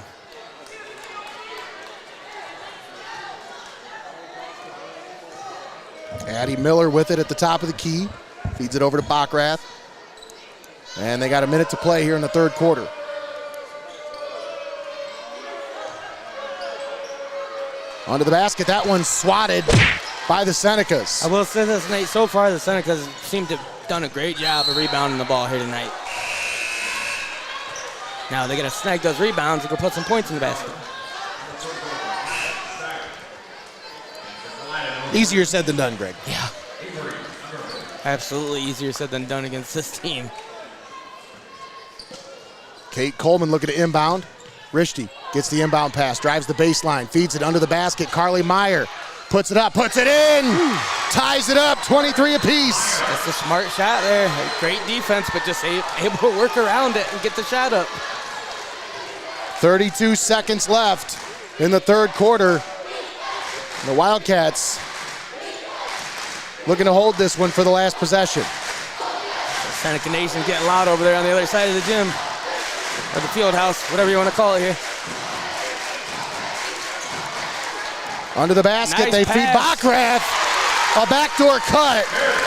S1: Addie Miller with it at the top of the key. Feeds it over to Bockrath. And they got a minute to play here in the third quarter. Under the basket, that one's swatted by the Senecas.
S2: I will say this, Nate, so far the Senecas seem to have done a great job of rebounding the ball here tonight. Now they got to snag those rebounds and go put some points in the basket.
S1: Easier said than done, Greg.
S2: Yeah. Absolutely easier said than done against this team.
S1: Kate Coleman looking to inbound. Rishti gets the inbound pass, drives the baseline, feeds it under the basket. Carly Meyer puts it up, puts it in, ties it up, 23 apiece.
S2: That's a smart shot there. Great defense, but just able to work around it and get the shot up.
S1: 32 seconds left in the third quarter. The Wildcats looking to hold this one for the last possession.
S2: Seneca Nation's getting loud over there on the other side of the gym. Or the field house, whatever you want to call it here.
S1: Under the basket,
S2: Nice
S1: they
S2: pass.
S1: feed Bockrath. A backdoor cut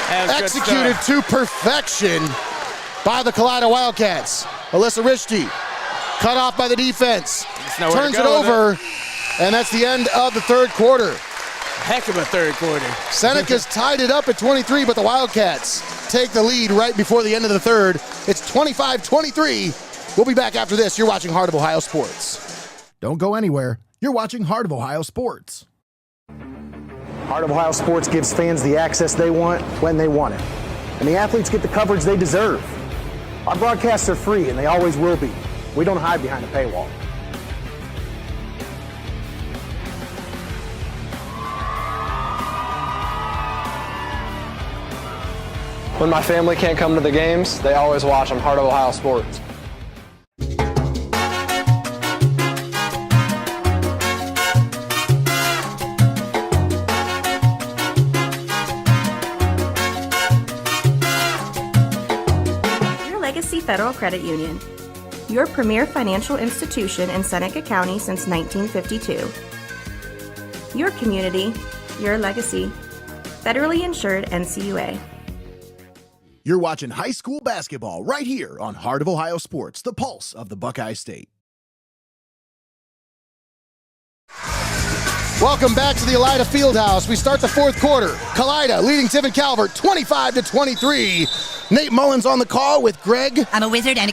S2: That's good
S1: executed to perfection by the Kalida Wildcats. Alyssa Rishti cut off by the defense.
S2: nowhere to
S1: Turns it
S2: go with
S1: over, and that's the end of the third quarter.
S2: Heck of a third quarter.
S1: Senecas tied it up at 23, but the Wildcats take the lead right before the end of the third. It's 25-23. We'll be back after this. You're watching Heart of Ohio Sports.
S7: Don't go anywhere. You're watching Heart of Ohio Sports.
S3: Heart of Ohio Sports gives fans the access they want when they want it. And the athletes get the coverage they deserve. Our broadcasts are free, and they always will be. We don't hide behind a paywall.
S9: When my family can't come to the games, they always watch on Heart of Ohio Sports.
S4: Federal Credit Union, your premier financial institution in Seneca County since 1952. Your community, your legacy. Federally insured NCUA.
S7: You're watching high school basketball right here on Heart of Ohio Sports, the pulse of the Buckeye State.
S1: Welcome back to the Elida Fieldhouse. We start the fourth quarter. Kalida leading Tiffin Calvert 25-23. Nate Mullins on the call with Greg.
S10: I'm a wizard and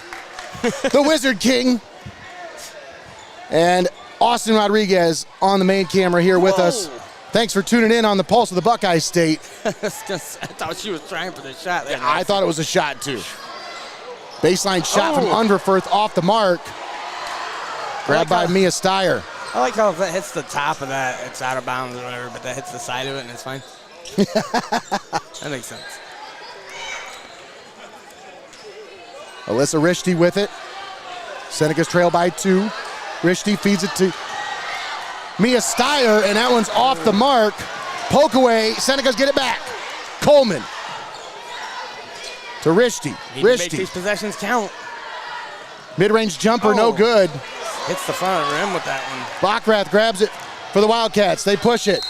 S1: the Wizard King. And Austin Rodriguez on the main camera here with us. Thanks for tuning in on the pulse of the Buckeye State.
S2: I thought she was trying for the shot there.
S1: I thought it was a shot too. Baseline shot from Underfirth off the mark. Grabbed by Mia Steyer.
S2: I like how if it hits the top of that, it's out of bounds or whatever, but that hits the side of it and it's fine. That makes sense.
S1: Alyssa Rishti with it. Senecas trail by 2. Rishti feeds it to Mia Steyer, and that one's off the mark. Poke away. Senecas get it back. Coleman to Rishti.
S2: Need to make these possessions count.
S1: Mid-range jumper, no good.
S2: Hits the front of the rim with that one.
S1: Bockrath grabs it for the Wildcats. They push it.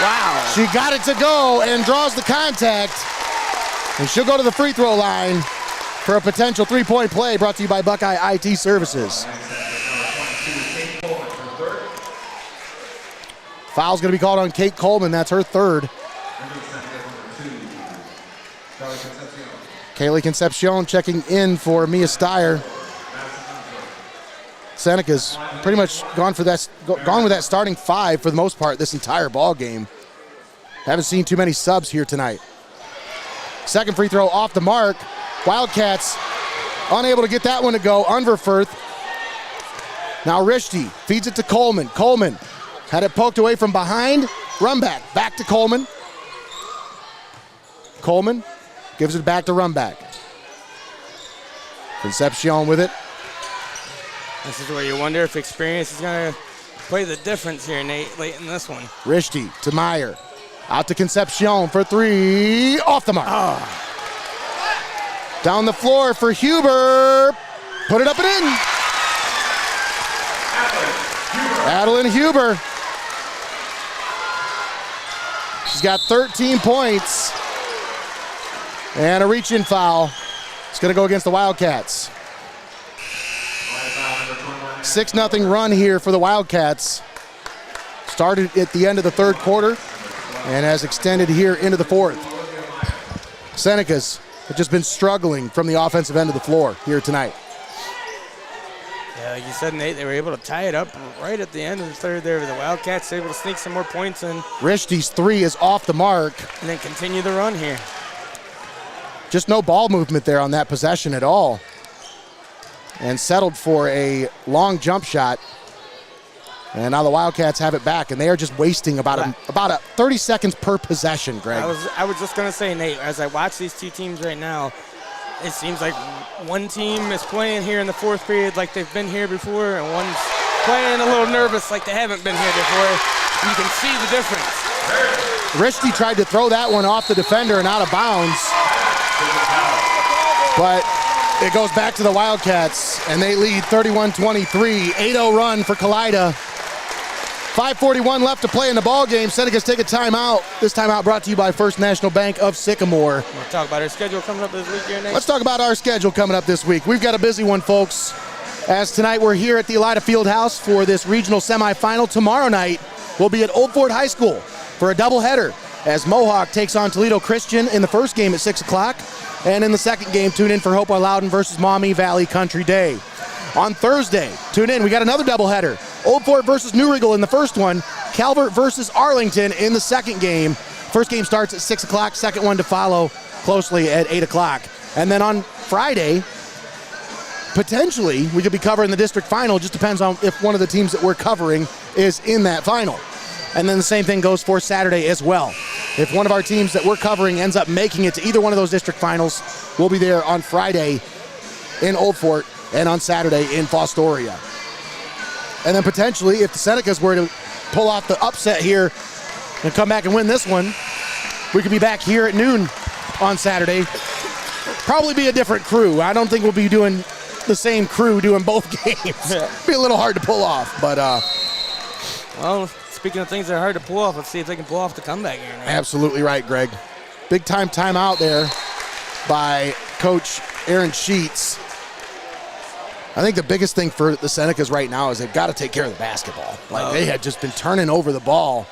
S2: Wow.
S1: She got it to go and draws the contact. And she'll go to the free throw line for a potential three-point play brought to you by Buckeye IT Services. Foul's going to be called on Kate Coleman. That's her third. Kaylee Concepcion checking in for Mia Steyer. Seneca's pretty much gone with that starting 5 for the most part this entire ball game. Haven't seen too many subs here tonight. Second free throw off the mark. Wildcats unable to get that one to go. Underfirth. Now Rishti feeds it to Coleman. Coleman had it poked away from behind. Run back. Back to Coleman. Coleman gives it back to Runback. Concepcion with it.
S2: This is where you wonder if experience is going to play the difference here, Nate, late in this one.
S1: Rishti to Meyer. Out to Concepcion for 3. Off the mark. Down the floor for Huber. Put it up and in. Adeline Huber. She's got 13 points. And a reach-in foul. It's going to go against the Wildcats. 6-0 run here for the Wildcats. Started at the end of the third quarter and has extended here into the fourth. Senecas have just been struggling from the offensive end of the floor here tonight.
S2: Yeah, like you said, Nate, they were able to tie it up right at the end of the third there. The Wildcats able to sneak some more points in.
S1: Rishti's 3 is off the mark.
S2: And then continue the run here.
S1: Just no ball movement there on that possession at all. And settled for a long jump shot. And now the Wildcats have it back, and they are just wasting about 30 seconds per possession, Greg.
S2: I was just going to say, Nate, as I watch these two teams right now, it seems like one team is playing here in the fourth period like they've been here before, and one's playing a little nervous like they haven't been here before. You can see the difference.
S1: Rishti tried to throw that one off the defender and out of bounds. But it goes back to the Wildcats, and they lead 31-23. 8-0 run for Kalida. 5:41 left to play in the ball game. Senecas take a timeout. This timeout brought to you by First National Bank of Sycamore.
S2: We'll talk about our schedule coming up this week here, Nate.
S1: Let's talk about our schedule coming up this week. We've got a busy one, folks. As tonight we're here at the Elida Fieldhouse for this regional semifinal. Tomorrow night we'll be at Old Fort High School for a doubleheader as Mohawk takes on Toledo Christian in the first game at 6 o'clock. And in the second game, tune in for Hopewell Loudon versus Maumee Valley Country Day. On Thursday, tune in. We got another doubleheader. Old Fort versus New Regal in the first one. Calvert versus Arlington in the second game. First game starts at 6 o'clock. Second one to follow closely at 8 o'clock. And then on Friday, potentially, we could be covering the district final. Just depends on if one of the teams that we're covering is in that final. And then the same thing goes for Saturday as well. If one of our teams that we're covering ends up making it to either one of those district finals, we'll be there on Friday in Old Fort and on Saturday in Fostoria. And then potentially, if the Senecas were to pull off the upset here and come back and win this one, we could be back here at noon on Saturday Probably be a different crew. I don't think we'll be doing the same crew doing both games. Be a little hard to pull off, but
S2: well, speaking of things that are hard to pull off, let's see if they can pull off the comeback here. Right?
S1: Absolutely right, Greg. Big time timeout there by Coach Aaron Sheets. I think the biggest thing for the Senecas right now is they've got to take care of the basketball. They had just been turning over the ball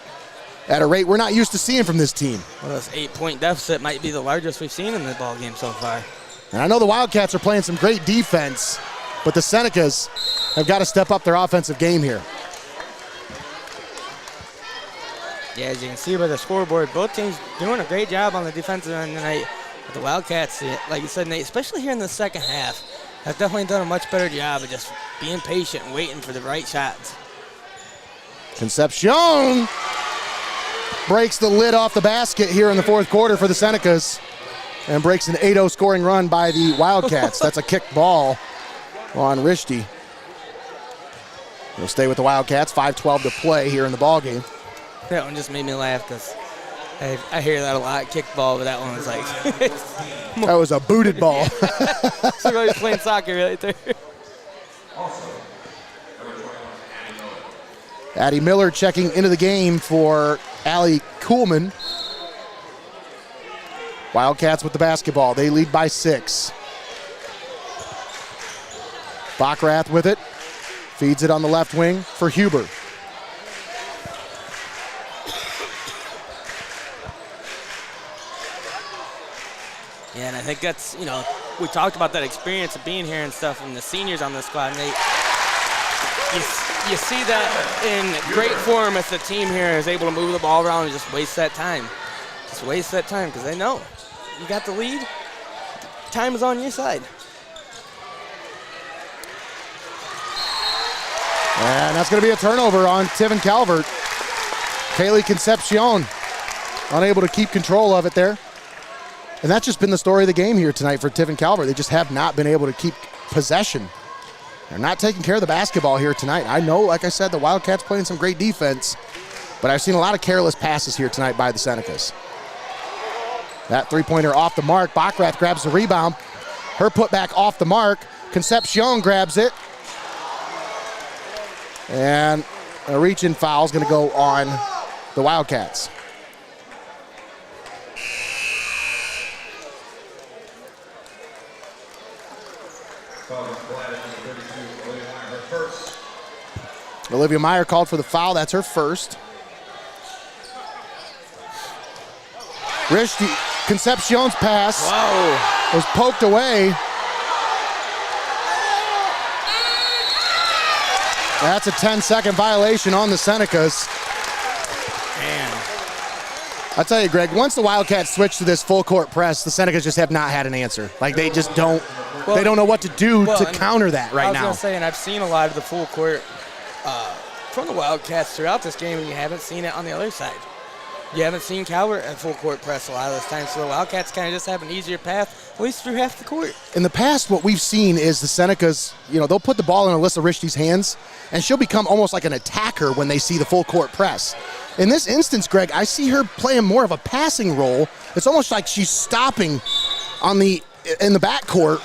S1: at a rate we're not used to seeing from this team.
S2: Well, this 8-point deficit might be the largest we've seen in the ball game so far.
S1: And I know the Wildcats are playing some great defense, but the Senecas have got to step up their offensive game here.
S2: Yeah, as you can see by the scoreboard, both teams doing a great job on the defensive end tonight. But the Wildcats, like you said, Nate, especially here in the second half, have definitely done a much better job of just being patient and waiting for the right shots.
S1: Concepcion breaks the lid off the basket here in the fourth quarter for the Senecas and breaks an 8-0 scoring run by the Wildcats. That's a kick ball on Rishti. He'll stay with the Wildcats, 5:12 to play here in the ball game.
S2: That one just made me laugh because I hear that a lot, kick ball, but that one was like...
S1: that was a booted ball.
S2: Somebody's playing soccer right there.
S1: Addie Miller checking into the game for Allie Kuhlman. Wildcats with the basketball. They lead by 6. Bockrath with it. Feeds it on the left wing for Huber.
S2: Yeah, and I think that's, we talked about that experience of being here and stuff, and the seniors on the squad, and you see that in great form if the team here is able to move the ball around and just waste that time. Just waste that time because they know you got the lead. Time is on your side.
S1: And that's going to be a turnover on Tiffin Calvert. Kaylee Concepcion unable to keep control of it there. And that's just been the story of the game here tonight for Tiffin Calvert. They just have not been able to keep possession. They're not taking care of the basketball here tonight. I know, like I said, the Wildcats playing some great defense, but I've seen a lot of careless passes here tonight by the Senecas. That three-pointer off the mark. Bockrath grabs the rebound. Her putback off the mark. Concepcion grabs it. And a reach-in foul is going to go on the Wildcats. Olivia Meyer called for the foul. That's her first. Rishti, Concepcion's pass was poked away. That's a 10-second violation on the Senecas.
S2: Man.
S1: I'll tell you, Greg, once the Wildcats switch to this full court press, the Senecas just have not had an answer. Like, they just don't, they don't know what to do to counter that right now.
S2: I was going to say, and I've seen a lot of the full court from the Wildcats throughout this game, and you haven't seen it on the other side. You haven't seen Calvert at full court press a lot of this time, so the Wildcats kind of just have an easier path, at least through half the court.
S1: In the past, what we've seen is the Senecas, they'll put the ball in Alyssa Rishti's hands, and she'll become almost like an attacker when they see the full court press. In this instance, Greg, I see her playing more of a passing role. It's almost like she's stopping in the backcourt,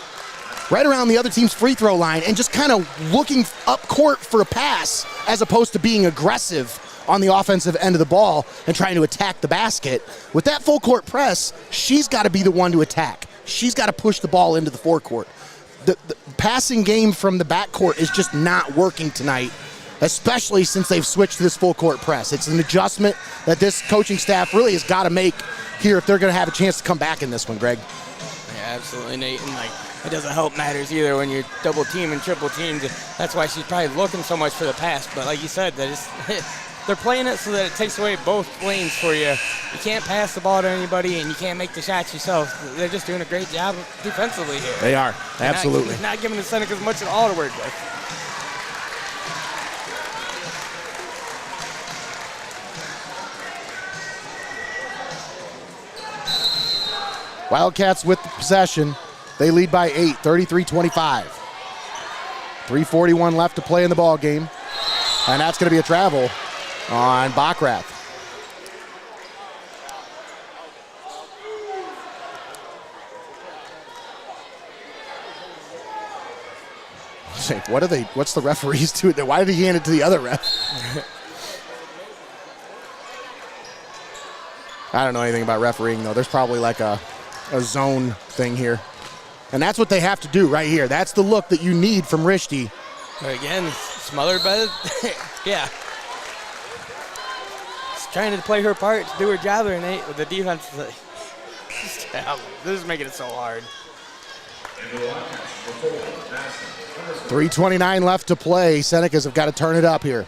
S1: right around the other team's free throw line, and just kind of looking up court for a pass, as opposed to being aggressive on the offensive end of the ball and trying to attack the basket. With that full court press, she's got to be the one to attack. She's got to push the ball into the forecourt. The passing game from the backcourt is just not working tonight, especially since they've switched to this full court press. It's an adjustment that this coaching staff really has got to make here if they're going to have a chance to come back in this one, Greg.
S2: Yeah, absolutely, Nate. And it doesn't help matters either when you're double team and triple teamed. That's why she's probably looking so much for the pass. But like you said, they're playing it so that it takes away both lanes for you. You can't pass the ball to anybody, and you can't make the shots yourself. They're just doing a great job defensively here.
S1: They are, absolutely.
S2: They're not giving the Senecas much at all to work with.
S1: Wildcats with the possession. They lead by 8, 33-25. 3:41 left to play in the ball game. And that's going to be a travel on Bockrath. What's the referees doing? Why did he hand it to the other ref? I don't know anything about refereeing, though. There's probably like a zone thing here. And that's what they have to do right here. That's the look that you need from Rishti.
S2: But again, smothered by the, yeah. She's trying to play her part, to do her job there, Nate, with the defense. This is making it so hard.
S1: 3:29 left to play. Senecas have got to turn it up here.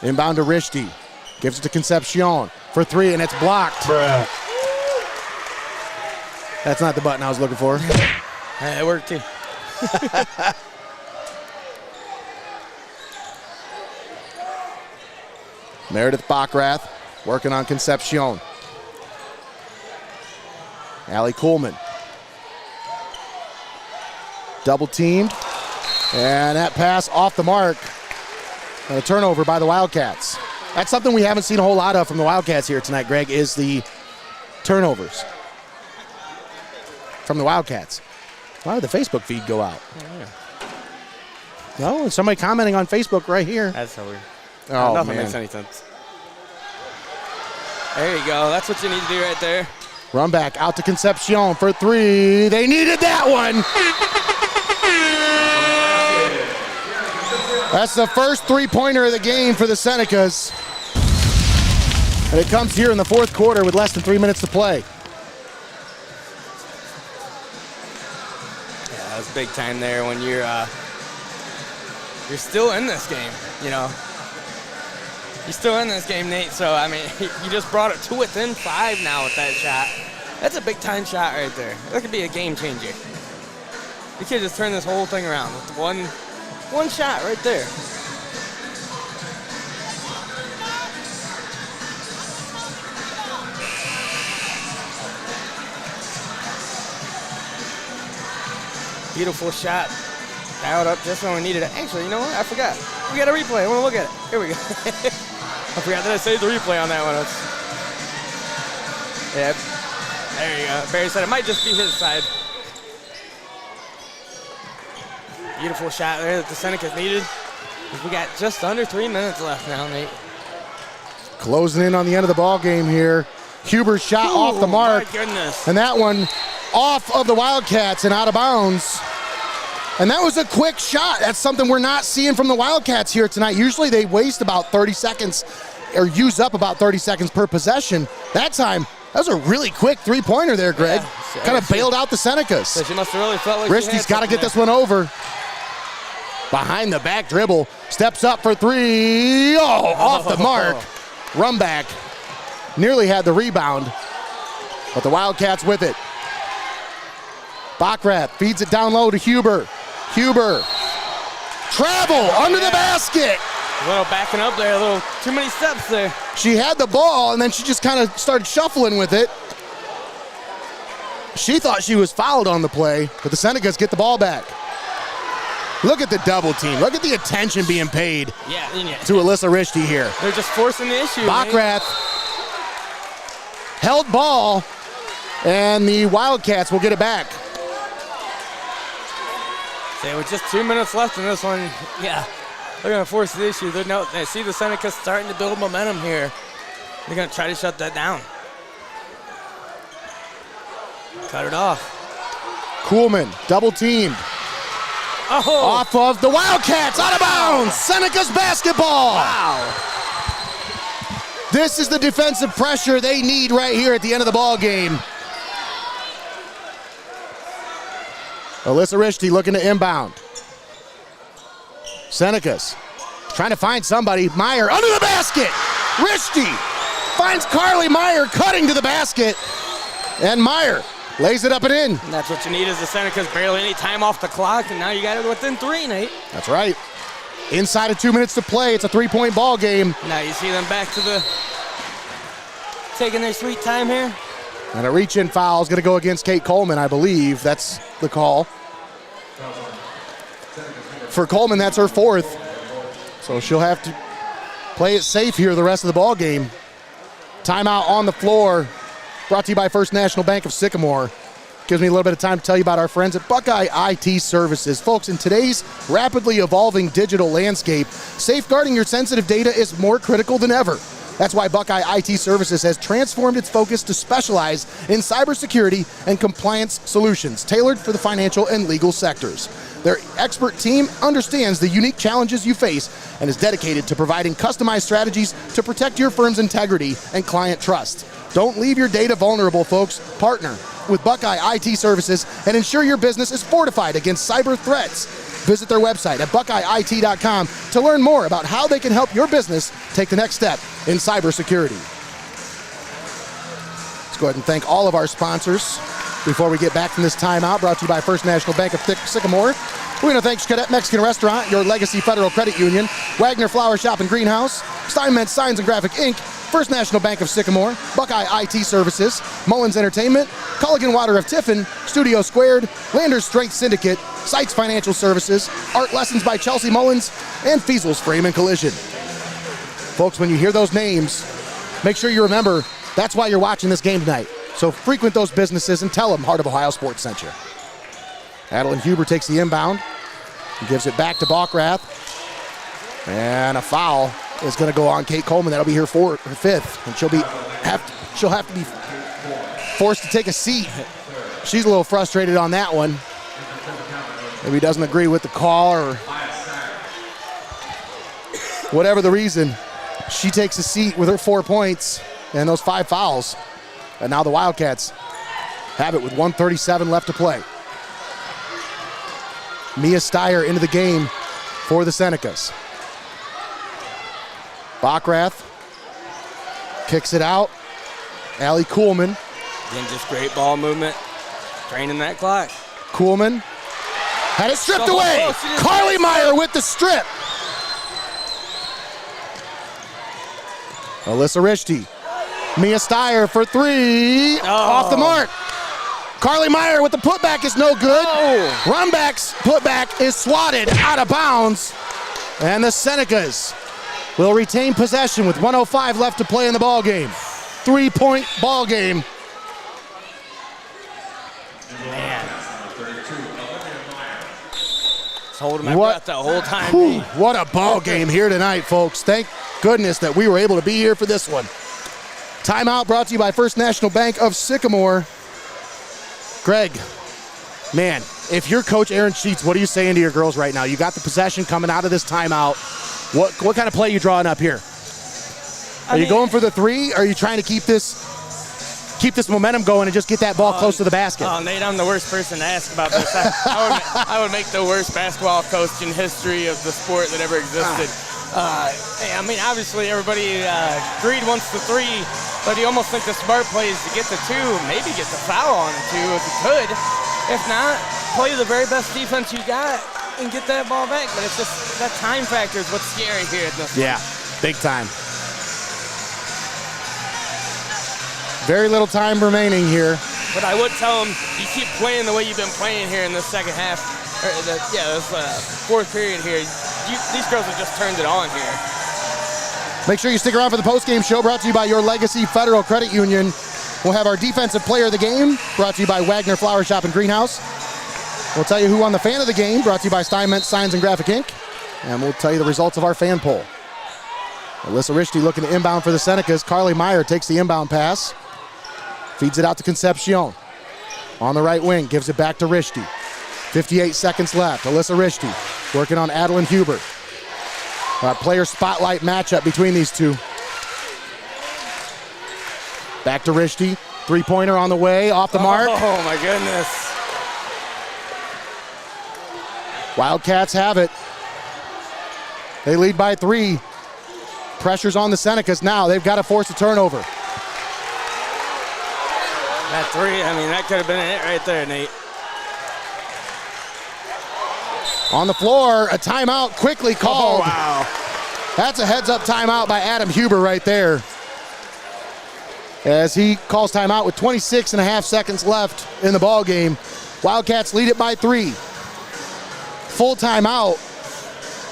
S1: Inbound to Rishti. Gives it to Concepcion for three, and it's blocked.
S6: Bruh.
S1: That's not the button I was looking for.
S2: It worked too.
S1: Meredith Bockrath working on Concepcion. Allie Coleman. Double teamed. And that pass off the mark. And a turnover by the Wildcats. That's something we haven't seen a whole lot of from the Wildcats here tonight, Greg, is the turnovers from the Wildcats. Why did the Facebook feed go out? No, somebody commenting on Facebook right here.
S2: That's so weird.
S1: Oh,
S2: Nothing
S1: man.
S2: makes any sense. There you go. That's what you need to do right there.
S1: Run back out to Concepcion for three. They needed that one. That's the first three-pointer of the game for the Senecas. And it comes here in the fourth quarter with less than 3 minutes to play.
S2: Yeah, that was big time there when you're still in this game, you know. You're still in this game, Nate, so, I mean, you just brought it to within 5 now with that shot. That's a big-time shot right there. That could be a game changer. You could just turn this whole thing around with one shot right there. Beautiful shot. Dialed up just when we needed it. Actually, you know what? I forgot. We got a replay. I want to look at it. Here we go. I forgot that I saved the replay on that one. Yep. There you go. Barry said it might just be his side. Beautiful shot there that the Senecas needed. We got just under 3 minutes left now, Nate.
S1: Closing in on the end of the ball game here. Huber's shot off the mark.
S2: My goodness.
S1: And that one off of the Wildcats and out of bounds. And that was a quick shot. That's something we're not seeing from the Wildcats here tonight. Usually they waste about 30 seconds or use up about 30 seconds per possession. That time, that was a really quick three-pointer there, Greg.
S2: Yeah,
S1: kind of bailed out the Senecas.
S2: So she must have really felt like
S1: Rishti's got to get this one over. Behind the back dribble. Steps up for three. Oh, off the mark. Run back. Nearly had the rebound. But the Wildcats with it. Bockrath feeds it down low to Huber. Huber. Travel under the basket.
S2: A little backing up there, a little too many steps there.
S1: She had the ball, and then she just kind of started shuffling with it. She thought she was fouled on the play, but the Senecas get the ball back. Look at the double team. Look at the attention being paid to Alyssa Rishti here.
S2: They're just forcing the issue.
S1: Bockrath held ball, and the Wildcats will get it back.
S2: So with just 2 minutes left in this one, yeah, they're going to force the issue. They see the Senecas starting to build momentum here. They're going to try to shut that down. Cut it off.
S1: Kuhlman, double teamed.
S2: Oh.
S1: Off of the Wildcats, out of bounds. Senecas basketball.
S2: Wow.
S1: This is the defensive pressure they need right here at the end of the ball game. Alyssa Rishti looking to inbound. Senecas trying to find somebody. Meyer under the basket. Rishti finds Carly Meyer cutting to the basket. And Meyer lays it up and in.
S2: And that's what you need is the Senecas barely any time off the clock, and now you got it within 3, Nate.
S1: That's right. Inside of 2 minutes to play, it's a 3-point ball game.
S2: Now you see them back to the taking their sweet time here.
S1: And a reach-in foul is going to go against Kate Coleman, I believe. That's the call. For Coleman, that's her 4th. So she'll have to play it safe here the rest of the ball game. Timeout on the floor. Brought to you by First National Bank of Sycamore. Gives me a little bit of time to tell you about our friends at Buckeye IT Services. Folks, in today's rapidly evolving digital landscape, safeguarding your sensitive data is more critical than ever. That's why Buckeye IT Services has transformed its focus to specialize in cybersecurity and compliance solutions tailored for the financial and legal sectors. Their expert team understands the unique challenges you face and is dedicated to providing customized strategies to protect your firm's integrity and client trust. Don't leave your data vulnerable, folks. Partner with Buckeye IT Services and ensure your business is fortified against cyber threats. Visit their website at buckeyeit.com to learn more about how they can help your business take the next step in cybersecurity. Let's go ahead and thank all of our sponsors before we get back from this timeout, brought to you by First National Bank of Sycamore. We're going to thank XCARET Mexican Restaurant, your Legacy Federal Credit Union, Wagner Flower Shop and Greenhouse, STEINMETZ Signs and Graphic Inc., First National Bank of Sycamore, Buckeye IT Services, Mullins Entertainment, Culligan Water of Tiffin, Studio Squared, Landers Strength Syndicate, SYCAMORE Financial Services, Art Lessons by Chelsea Mullins, and FEASEL'S Frame and Collision. Folks, when you hear those names, make sure you remember that's why you're watching this game tonight. So frequent those businesses and tell them Heart of Ohio Sports sent you. Adeline Huber takes the inbound and gives it back to Bockrath. And a foul is going to go on Kate Coleman. That'll be her fifth, and she'll have to be forced to take a seat. She's a little frustrated on that one. Maybe doesn't agree with the call or whatever the reason. She takes a seat with her 4 points and those 5 fouls. And now the Wildcats have it with 1:37 left to play. Mia Steyer into the game for the Senecas. Bockrath kicks it out. Allie Kuhlman.
S2: Again, just great ball movement. Draining that clock.
S1: Kuhlman had it stripped away. Carly Meyer with the strip. Alyssa Rishti. Mia Steyer for 3. Off the mark. Carly Meyer with the putback is no good. Runback's putback is swatted out of bounds. And the Senecas will retain possession with 1:05 left to play in the ball game. 3-point ball game.
S2: Man. Just holding my breath the whole time.
S1: What a ball game here tonight, folks. Thank goodness that we were able to be here for this one. Timeout brought to you by First National Bank of Sycamore. Greg, man, if you're Coach Aaron Sheets, what are you saying to your girls right now? You got the possession coming out of this timeout. What kind of play are you drawing up here? Are you going for the 3? Or are you trying to keep this momentum going and just get that ball close to the basket?
S2: Oh, Nate, I'm the worst person to ask about this. I would make the worst basketball coach in history of the sport that ever existed. I mean, obviously everybody agreed once the 3, but you almost think the smart play is to get the 2, maybe get the foul on the 2 if you could. If not, play the very best defense you got and get that ball back. But it's just that time factor is what's scary here.
S1: Yeah, big time. Very little time remaining here.
S2: But I would tell them, you keep playing the way you've been playing here in the second half. This fourth period here. These girls have just turned it on here.
S1: Make sure you stick around for the postgame show brought to you by your Legacy Federal Credit Union. We'll have our defensive player of the game brought to you by Wagner Flower Shop and Greenhouse. We'll tell you who won the fan of the game brought to you by STEINMETZ Signs and Graphic Inc. And we'll tell you the results of our fan poll. Alyssa Rishti looking to inbound for the Senecas. Carly Meyer takes the inbound pass. Feeds it out to Concepcion. On the right wing, gives it back to Rishti. 58 seconds left. Alyssa Rishti working on Adeline Huber. Player spotlight matchup between these two. Back to Rishti. 3-pointer on the way, off the mark.
S2: Oh my goodness.
S1: Wildcats have it. They lead by 3. Pressure's on the Senecas now. They've got to force a turnover.
S2: That 3, I mean, that could have been it right there, Nate.
S1: On the floor, a timeout quickly called.
S2: Oh, wow.
S1: That's a heads-up timeout by Adam Huber right there. As he calls timeout with 26.5 seconds left in the ball game. Wildcats lead it by 3. Full timeout.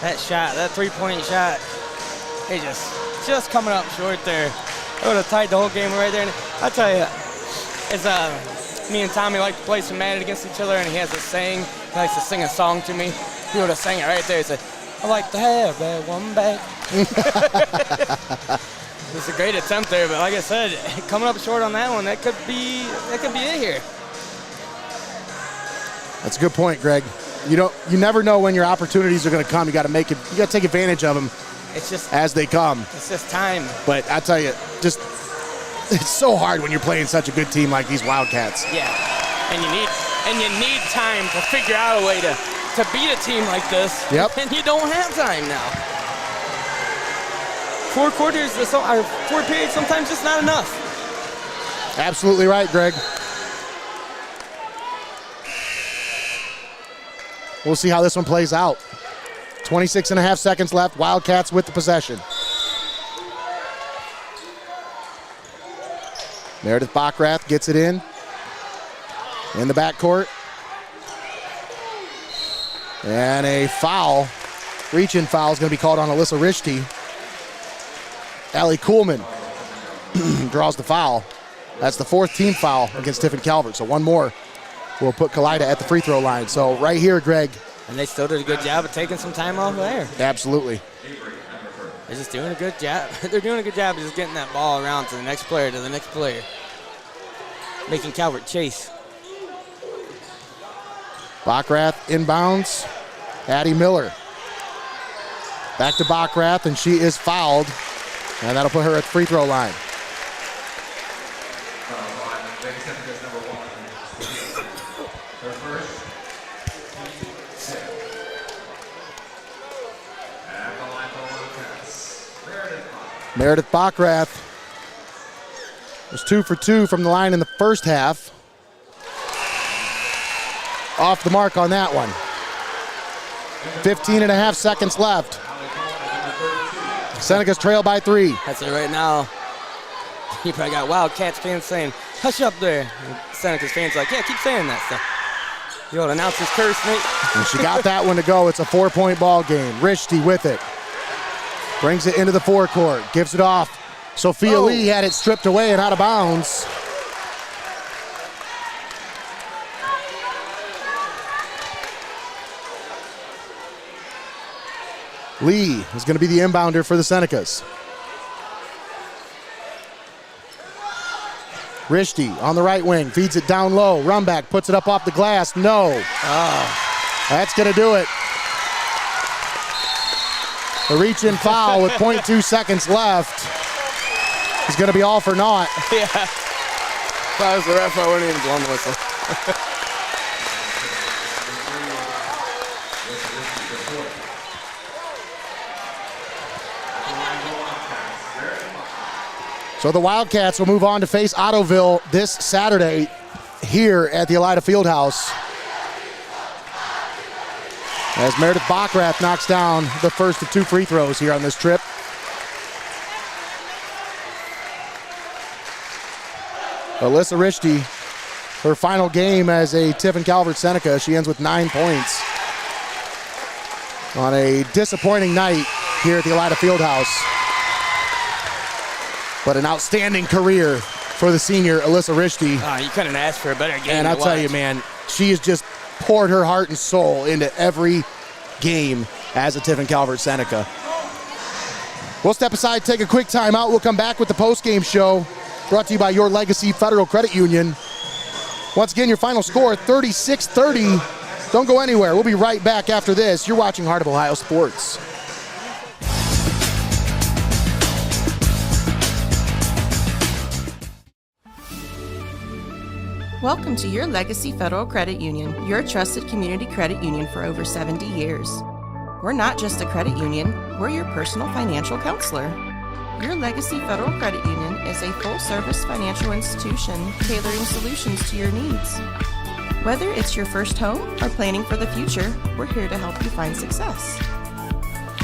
S2: That shot, that 3-point shot, they just coming up short there. I would have tied the whole game right there. And I tell you, Me and Tommy like to play some Madden against each other, and he has a saying. He likes to sing a song to me. He would have sang it right there. He said, "I like to have that one back." It's a great attempt there, but like I said, coming up short on that one, that could be it here.
S1: That's a good point, Greg. You never know when your opportunities are going to come. You got to take advantage of them.
S2: It's just
S1: as they come.
S2: It's just time.
S1: But I tell you, it's so hard when you're playing such a good team like these Wildcats.
S2: Yeah, and you need time to figure out a way to beat a team like this.
S1: Yep.
S2: And you don't have time now. 4 quarters or 4 periods, sometimes just not enough.
S1: Absolutely right, Greg. We'll see how this one plays out. 26.5 seconds left. Wildcats with the possession. Meredith Bockrath gets it in the backcourt. And a foul, reach-in foul is going to be called on Alyssa Rishti. Allie Kuhlman draws the foul. That's the 4th team foul against Tiffin Calvert. So one more will put Kalida at the free throw line. So right here, Greg.
S2: And they still did a good job of taking some time off there.
S1: Absolutely.
S2: They're just doing a good job. They're doing a good job of just getting that ball around to the next player, making Calvert chase.
S1: Bockrath inbounds. Addie Miller. Back to Bockrath, and she is fouled. And that'll put her at the free throw line. Meredith Bockrath was 2 for 2 from the line in the first half. Off the mark on that one. 15.5 seconds left. Senecas trail by 3.
S2: That's it right now. You probably got Wildcats fans saying, "Hush up there." And Senecas fans like, "Yeah, keep saying that stuff." You ought to announce his curse, Nate.
S1: And she got that one to go. It's a 4-point ball game. Rishti with it. Brings it into the forecourt. Gives it off. Sophia Lee had it stripped away and out of bounds. Lee is going to be the inbounder for the Senecas. Rishti on the right wing, feeds it down low. Run back, puts it up off the glass. No. That's going to do it. The reach-in foul with 0.2 seconds left is going to be all for naught.
S2: Yeah. If I was the ref, I wouldn't even blow the whistle.
S1: So the Wildcats will move on to face Ottoville this Saturday here at the Elida Fieldhouse. As Meredith Bockrath knocks down the first of 2 free throws here on this trip. Alyssa Rishti, her final game as a Tiffin Calvert Seneca, she ends with 9 points on a disappointing night here at the Elida Fieldhouse. But an outstanding career for the senior Alyssa Rishti.
S2: You couldn't ask for a better game.
S1: And I'll tell you, man, she has just poured her heart and soul into every game as a Tiffin Calvert Seneca. We'll step aside, take a quick timeout. We'll come back with the post-game show brought to you by Your Legacy Federal Credit Union. Once again, your final score, 36-30. Don't go anywhere. We'll be right back after this. You're watching Heart of Ohio Sports.
S4: Welcome to Your Legacy Federal Credit Union, your trusted community credit union for over 70 years. We're not just a credit union, we're your personal financial counselor. Your Legacy Federal Credit Union is a full-service financial institution tailoring solutions to your needs. Whether it's your first home or planning for the future, we're here to help you find success.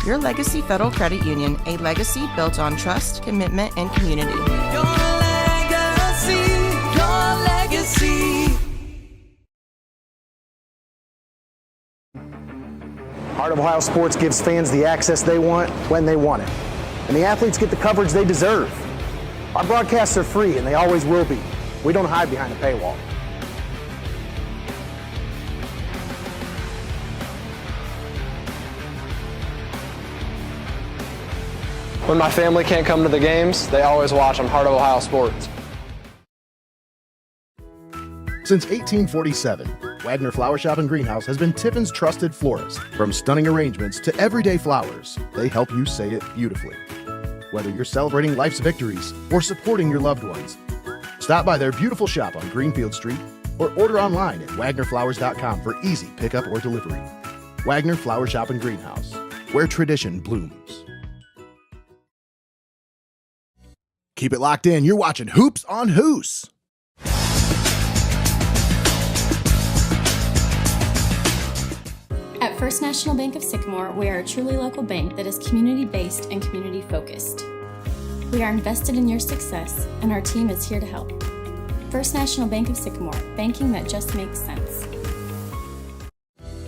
S4: Your Legacy Federal Credit Union, a legacy built on trust, commitment, and community.
S5: Your legacy, your legacy.
S3: Heart of Ohio Sports gives fans the access they want when they want it. And the athletes get the coverage they deserve. Our broadcasts are free and they always will be. We don't hide behind a paywall.
S9: When my family can't come to the games, they always watch on Heart of Ohio Sports.
S7: Since 1847, Wagner Flower Shop and Greenhouse has been Tiffin's trusted florist. From stunning arrangements to everyday flowers, they help you say it beautifully. Whether you're celebrating life's victories or supporting your loved ones, stop by their beautiful shop on Greenfield Street or order online at wagnerflowers.com for easy pickup or delivery. Wagner Flower Shop and Greenhouse, where tradition blooms. Keep it locked in. You're watching Hoops on Hoos.
S8: At First National Bank of Sycamore, we are a truly local bank that is community-based and community-focused. We are invested in your success, and our team is here to help. First National Bank of Sycamore, banking that just makes sense.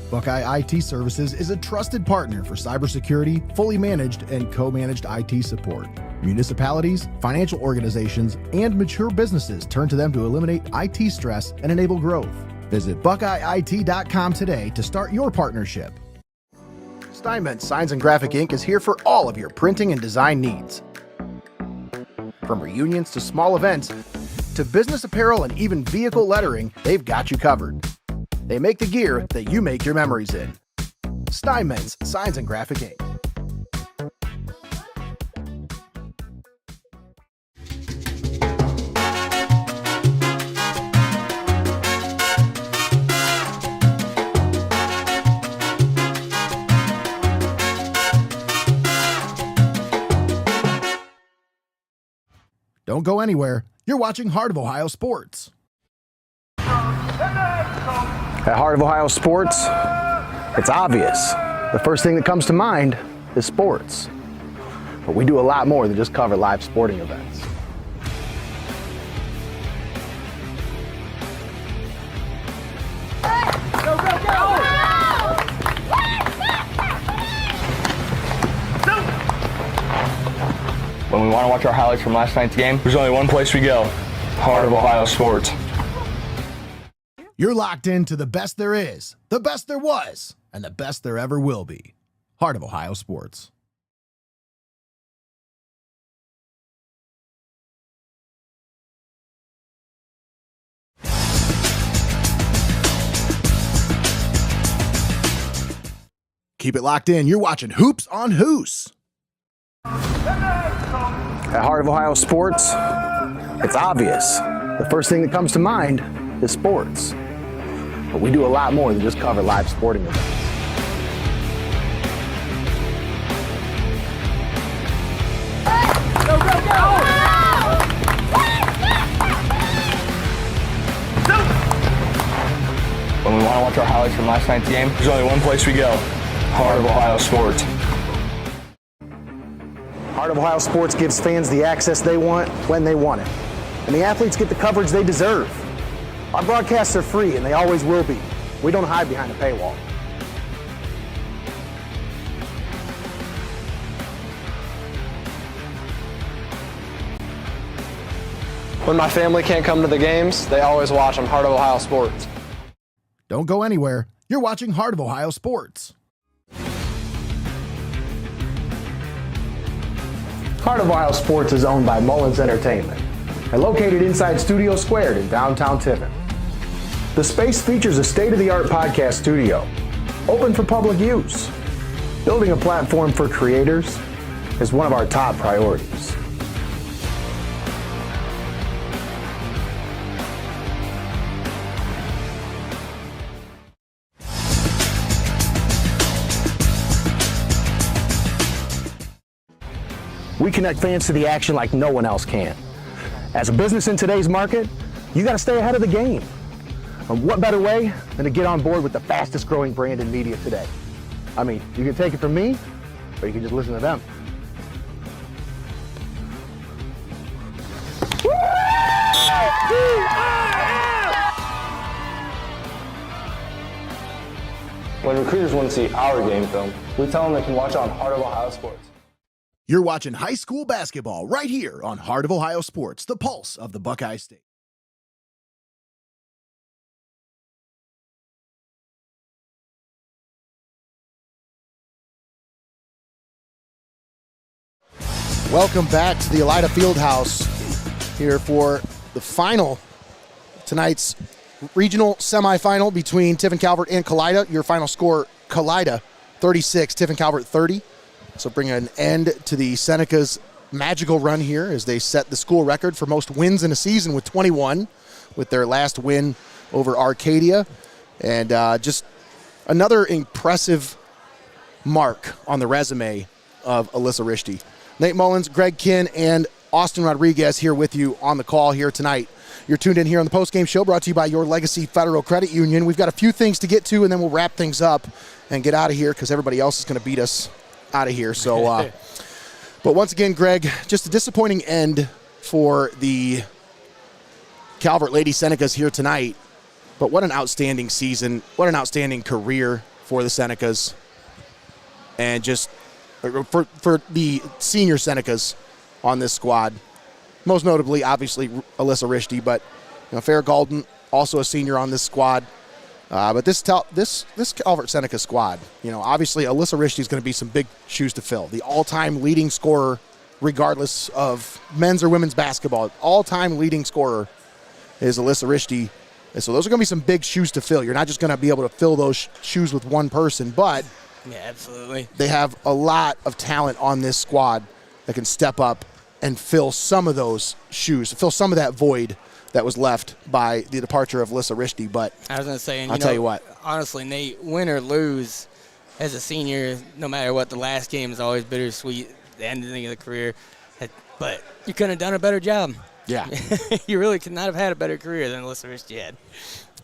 S7: Buckeye IT Services is a trusted partner for cybersecurity, fully managed and co-managed IT support. Municipalities, financial organizations, and mature businesses turn to them to eliminate IT stress and enable growth. Visit BuckeyeIT.com today to start your partnership. STEINMETZ Signs and Graphic Ink is here for all of your printing and design needs. From reunions to small events, to business apparel and even vehicle lettering, they've got you covered. They make the gear that you make your memories in. STEINMETZ Signs and Graphic Ink. Don't go anywhere. You're watching Heart of Ohio Sports.
S3: At Heart of Ohio Sports, it's obvious. The first thing that comes to mind is sports. But we do a lot more than just cover live sporting events.
S5: Go, go, go!
S6: When we want to watch our highlights from last night's game, there's only one place we go: Heart of Ohio Sports.
S7: You're locked into the best there is, the best there was, and the best there ever will be. Heart of Ohio Sports. Keep it locked in. You're watching Hoops on Hoos.
S3: At Heart of Ohio Sports, it's obvious. The first thing that comes to mind is sports. But we do a lot more than just cover live sporting events.
S5: Go, go, go!
S6: When we want to watch our highlights from last night's game, there's only one place we go: Heart of Ohio Sports.
S3: Heart of Ohio Sports gives fans the access they want when they want it. And the athletes get the coverage they deserve. Our broadcasts are free, and they always will be. We don't hide behind a paywall.
S9: When my family can't come to the games, they always watch on Heart of Ohio Sports.
S7: Don't go anywhere. You're watching Heart of Ohio Sports.
S3: Heart of Ohio Sports is owned by Mullins Entertainment and located inside Studio Squared in downtown Tiffin. The space features a state-of-the-art podcast studio, open for public use. Building a platform for creators is one of our top priorities. We connect fans to the action like no one else can. As a business in today's market, you got to stay ahead of the game. And what better way than to get on board with the fastest growing brand in media today? I mean, you can take it from me, or you can just listen to them.
S9: When recruiters want to see our game film, we tell them they can watch on Heart of Ohio Sports.
S7: You're watching high school basketball right here on Heart of Ohio Sports, the pulse of the Buckeye State.
S1: Welcome back to the Elida Fieldhouse here for the final, tonight's regional semifinal between Tiffin, Calvert, and Kalida. Your final score, Kalida 36, Tiffin, Calvert 30. So bring an end to the Senecas' magical run here as they set the school record for most wins in a season with 21, with their last win over Arcadia. And just another impressive mark on the resume of Alyssa Rishti. Nate Mullins, Greg Kinn, and Austin Rodriguez here with you on the call here tonight. You're tuned in here on the Postgame Show, brought to you by Your Legacy Federal Credit Union. We've got a few things to get to, and then we'll wrap things up and get out of here because everybody else is going to beat us out of here. So, but once again, Greg, just a disappointing end for the Calvert Lady Senecas here tonight. But what an outstanding season. What an outstanding career for the Senecas. And just for the senior Senecas on this squad. Most notably, obviously, Alyssa Rishti, but Farrah Golden, also a senior on this squad. But this Calvert Seneca squad, obviously Alyssa Rishti is going to be some big shoes to fill. The all-time leading scorer, regardless of men's or women's basketball, all-time leading scorer is Alyssa Rishti. And so those are going to be some big shoes to fill. You're not just going to be able to fill those shoes with one person, but
S2: yeah, absolutely.
S1: They have a lot of talent on this squad that can step up and fill some of those shoes, fill some of that void that was left by the departure of Alyssa Rishti. But
S2: I was going to say,
S1: I'll tell you what.
S2: Honestly, Nate, win or lose, as a senior, no matter what, the last game is always bittersweet, the ending of the career. But you couldn't have done a better job.
S1: Yeah.
S2: You really could not have had a better career than Alyssa Rishti had.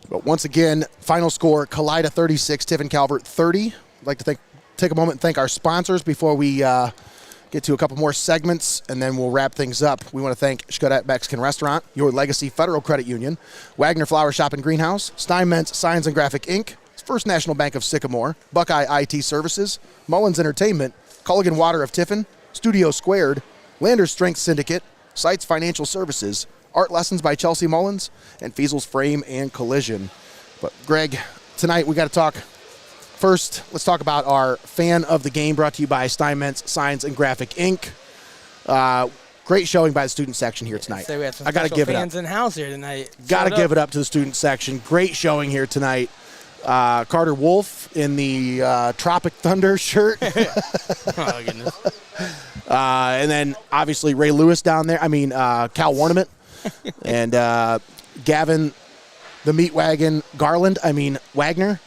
S1: But once again, final score, Kalida 36, Tiffin Calvert 30. I'd like to take a moment and thank our sponsors before we get to a couple more segments, and then we'll wrap things up. We want to thank XCARET Mexican Restaurant, Your Legacy Federal Credit Union, Wagner Flower Shop and Greenhouse, STEINMETZ Signs and Graphic Inc., First National Bank of Sycamore, Buckeye IT Services, Mullins Entertainment, Culligan Water of Tiffin, Studio Squared, Landers Strength Syndicate, SYCAMORE Financial Services, Art Lessons by Chelsea Mullins, and FEASEL'S Frame and Collision. But Greg, tonight we got to talk. First, let's talk about our fan of the game, brought to you by STEINMETZ Signs and Graphic Inc. Great showing by the student section here tonight.
S2: We had some
S1: I got to give it up.
S2: fans in house here tonight.
S1: Got to give it up to the student section. Great showing here tonight. Carter Wolf in the Tropic Thunder shirt.
S2: Oh, goodness.
S1: And then, obviously, Ray Lewis down there. Cal Warnament. And Gavin, the Meat Wagon Wagner.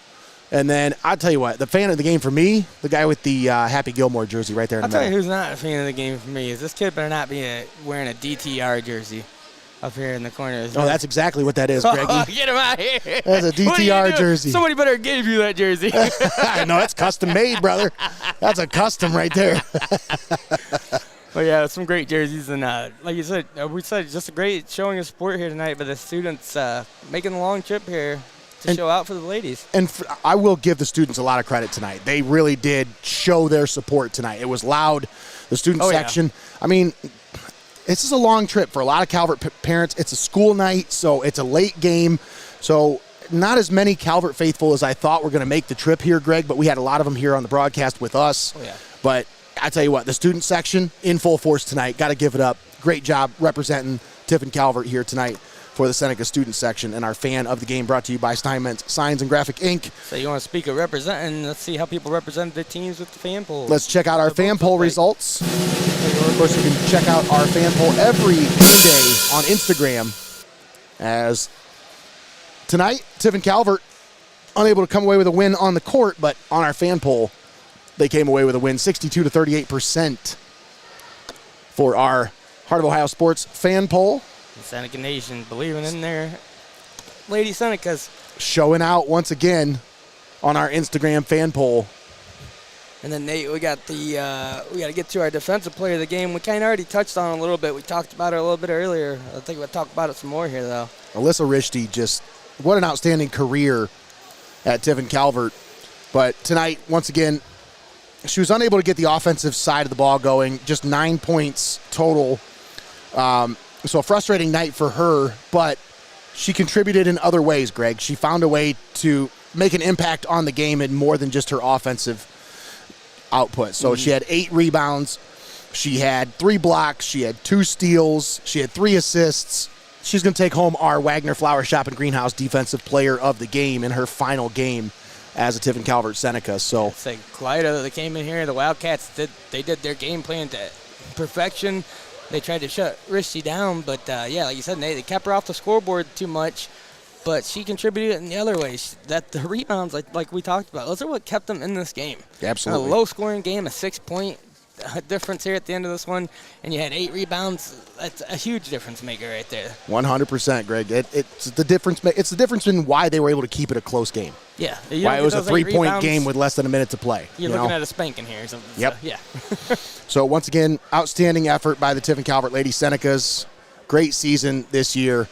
S1: And then, I'll tell you what, the fan of the game for me, the guy with the Happy Gilmore jersey right there in the middle.
S2: I'll tell you who's not a fan of the game for me is this kid better not be wearing a DTR jersey up here in the corner.
S1: Oh, that's exactly what that is, Greggy.
S2: Oh, get him out of here.
S1: That's a DTR jersey.
S2: Somebody better give you that jersey.
S1: I know, that's custom made, brother. That's a custom right there.
S2: Well, yeah, some great jerseys. And like you said, we said just a great showing of support here tonight by the students making the long trip here to show out for the ladies. And
S1: I will give the students a lot of credit tonight. They really did show their support tonight. It was loud. The student section. Yeah. This is a long trip for a lot of Calvert parents. It's a school night, so it's a late game. So not as many Calvert faithful as I thought were going to make the trip here, Greg, but we had a lot of them here on the broadcast with us.
S2: Oh, yeah.
S1: But I tell you what, the student section in full force tonight. Got to give it up. Great job representing Tiffin Calvert here tonight for the Seneca student section, and our fan of the game brought to you by STEINMETZ Signs and Graphic Inc.
S2: So you want to speak of representing, let's see how people represented the teams with the fan poll.
S1: Let's check out our fan poll results. Of course, you can check out our fan poll every Monday on Instagram. As tonight, Tiffin Calvert unable to come away with a win on the court, but on our fan poll, they came away with a win, 62 to 38% for our Heart of Ohio Sports fan poll.
S2: The Seneca Nation believing in their Lady Senecas.
S1: Showing out once again on our Instagram fan poll.
S2: And then, Nate, we got to get to our defensive player of the game. We kind of already touched on it a little bit. We talked about it a little bit earlier. I think we'll talk about it some more here, though.
S1: Alyssa Rishti, just what an outstanding career at Tiffin Calvert. But tonight, once again, she was unable to get the offensive side of the ball going. Just 9 points total. So a frustrating night for her, but she contributed in other ways, Greg. She found a way to make an impact on the game in more than just her offensive output. So she had 8 rebounds, She had 3 blocks. She had 2 steals. She had 3 assists. She's going to take home our Wagner Flower Shop and Greenhouse Defensive Player of the Game in her final game as a Tiffin Calvert Seneca. So
S2: It's like Kalida, they came in here. The Wildcats did their game plan to perfection. They tried to shut Rishy down, but like you said, Nate, they kept her off the scoreboard too much. But she contributed in the other ways. That the rebounds, like we talked about, those are what kept them in this game.
S1: Absolutely.
S2: A low-scoring game, a 6-point difference here at the end of this one, and you had 8 rebounds. That's a huge difference maker right there.
S1: 100%, Greg. It's the difference. It's the difference in why they were able to keep it a close game.
S2: Yeah.
S1: Why it was a 3-point game with less than a minute to play.
S2: You're looking at a spanking here or something.
S1: Yep.
S2: So, yeah.
S1: So once again, outstanding effort by the Tiffin Calvert Lady Senecas. Great season this year.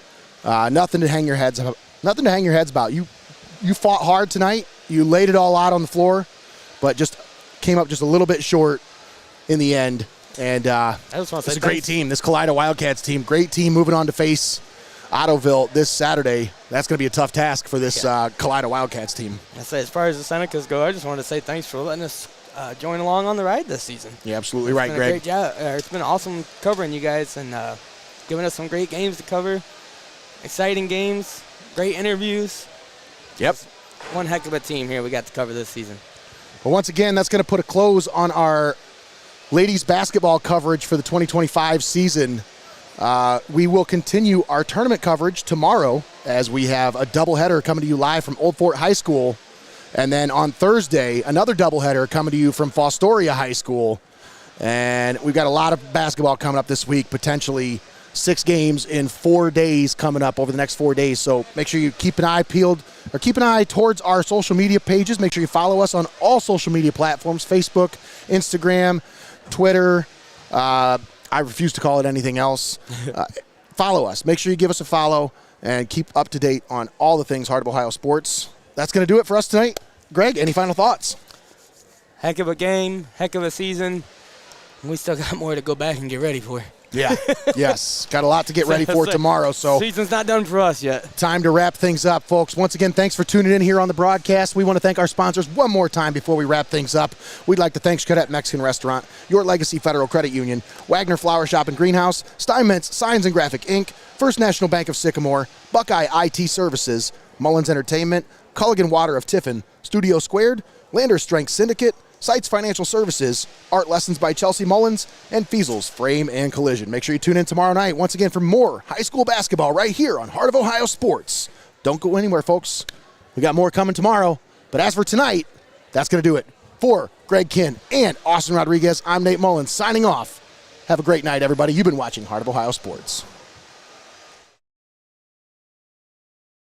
S1: Nothing to hang your heads about. You fought hard tonight. You laid it all out on the floor, but just came up just a little bit short in the end. And it's a great team. This Kalida Wildcats team, great team moving on to face Ottoville this Saturday. That's going to be a tough task for this Kalida Wildcats team.
S2: As far as the Senecas go, I just want to say thanks for letting us join along on the ride this season.
S1: You're absolutely right, Greg.
S2: Great job. It's been awesome covering you guys and giving us some great games to cover. Exciting games, great interviews.
S1: Yep.
S2: One heck of a team here we got to cover this season.
S1: Well, once again, that's going to put a close on our ladies basketball coverage for the 2025 season. We will continue our tournament coverage tomorrow as we have a doubleheader coming to you live from Old Fort High School. And then on Thursday, another doubleheader coming to you from Fostoria High School. And we've got a lot of basketball coming up this week, potentially 6 games in 4 days coming up over the next 4 days. So make sure you keep an eye towards our social media pages. Make sure you follow us on all social media platforms, Facebook, Instagram, Twitter. I refuse to call it anything else. Follow us. Make sure you give us a follow and keep up to date on all the things Heart of Ohio sports. That's going to do it for us tonight. Greg, any final thoughts?
S2: Heck of a game, heck of a season. We still got more to go back and get ready for.
S1: Yeah, yes. Got a lot to get ready for tomorrow. So
S2: season's not done for us yet.
S1: Time to wrap things up, folks. Once again, thanks for tuning in here on the broadcast. We want to thank our sponsors one more time before we wrap things up. We'd like to thank XCARET Mexican Restaurant, Your Legacy Federal Credit Union, Wagner Flower Shop and Greenhouse, STEINMETZ Signs and Graphic Inc., First National Bank of Sycamore, Buckeye IT Services, Mullins Entertainment, Culligan Water of Tiffin, Studio Squared, Lander Strength Syndicate, SYCAMORE Financial Services, Art Lessons by Chelsea Mullins, and FEASEL'S Frame and Collision. Make sure you tune in tomorrow night once again for more high school basketball right here on Heart of Ohio Sports. Don't go anywhere, folks. We got more coming tomorrow. But as for tonight, that's going to do it. For Greg Kinn and Austin Rodriguez, I'm Nate Mullins signing off. Have a great night, everybody. You've been watching Heart of Ohio Sports.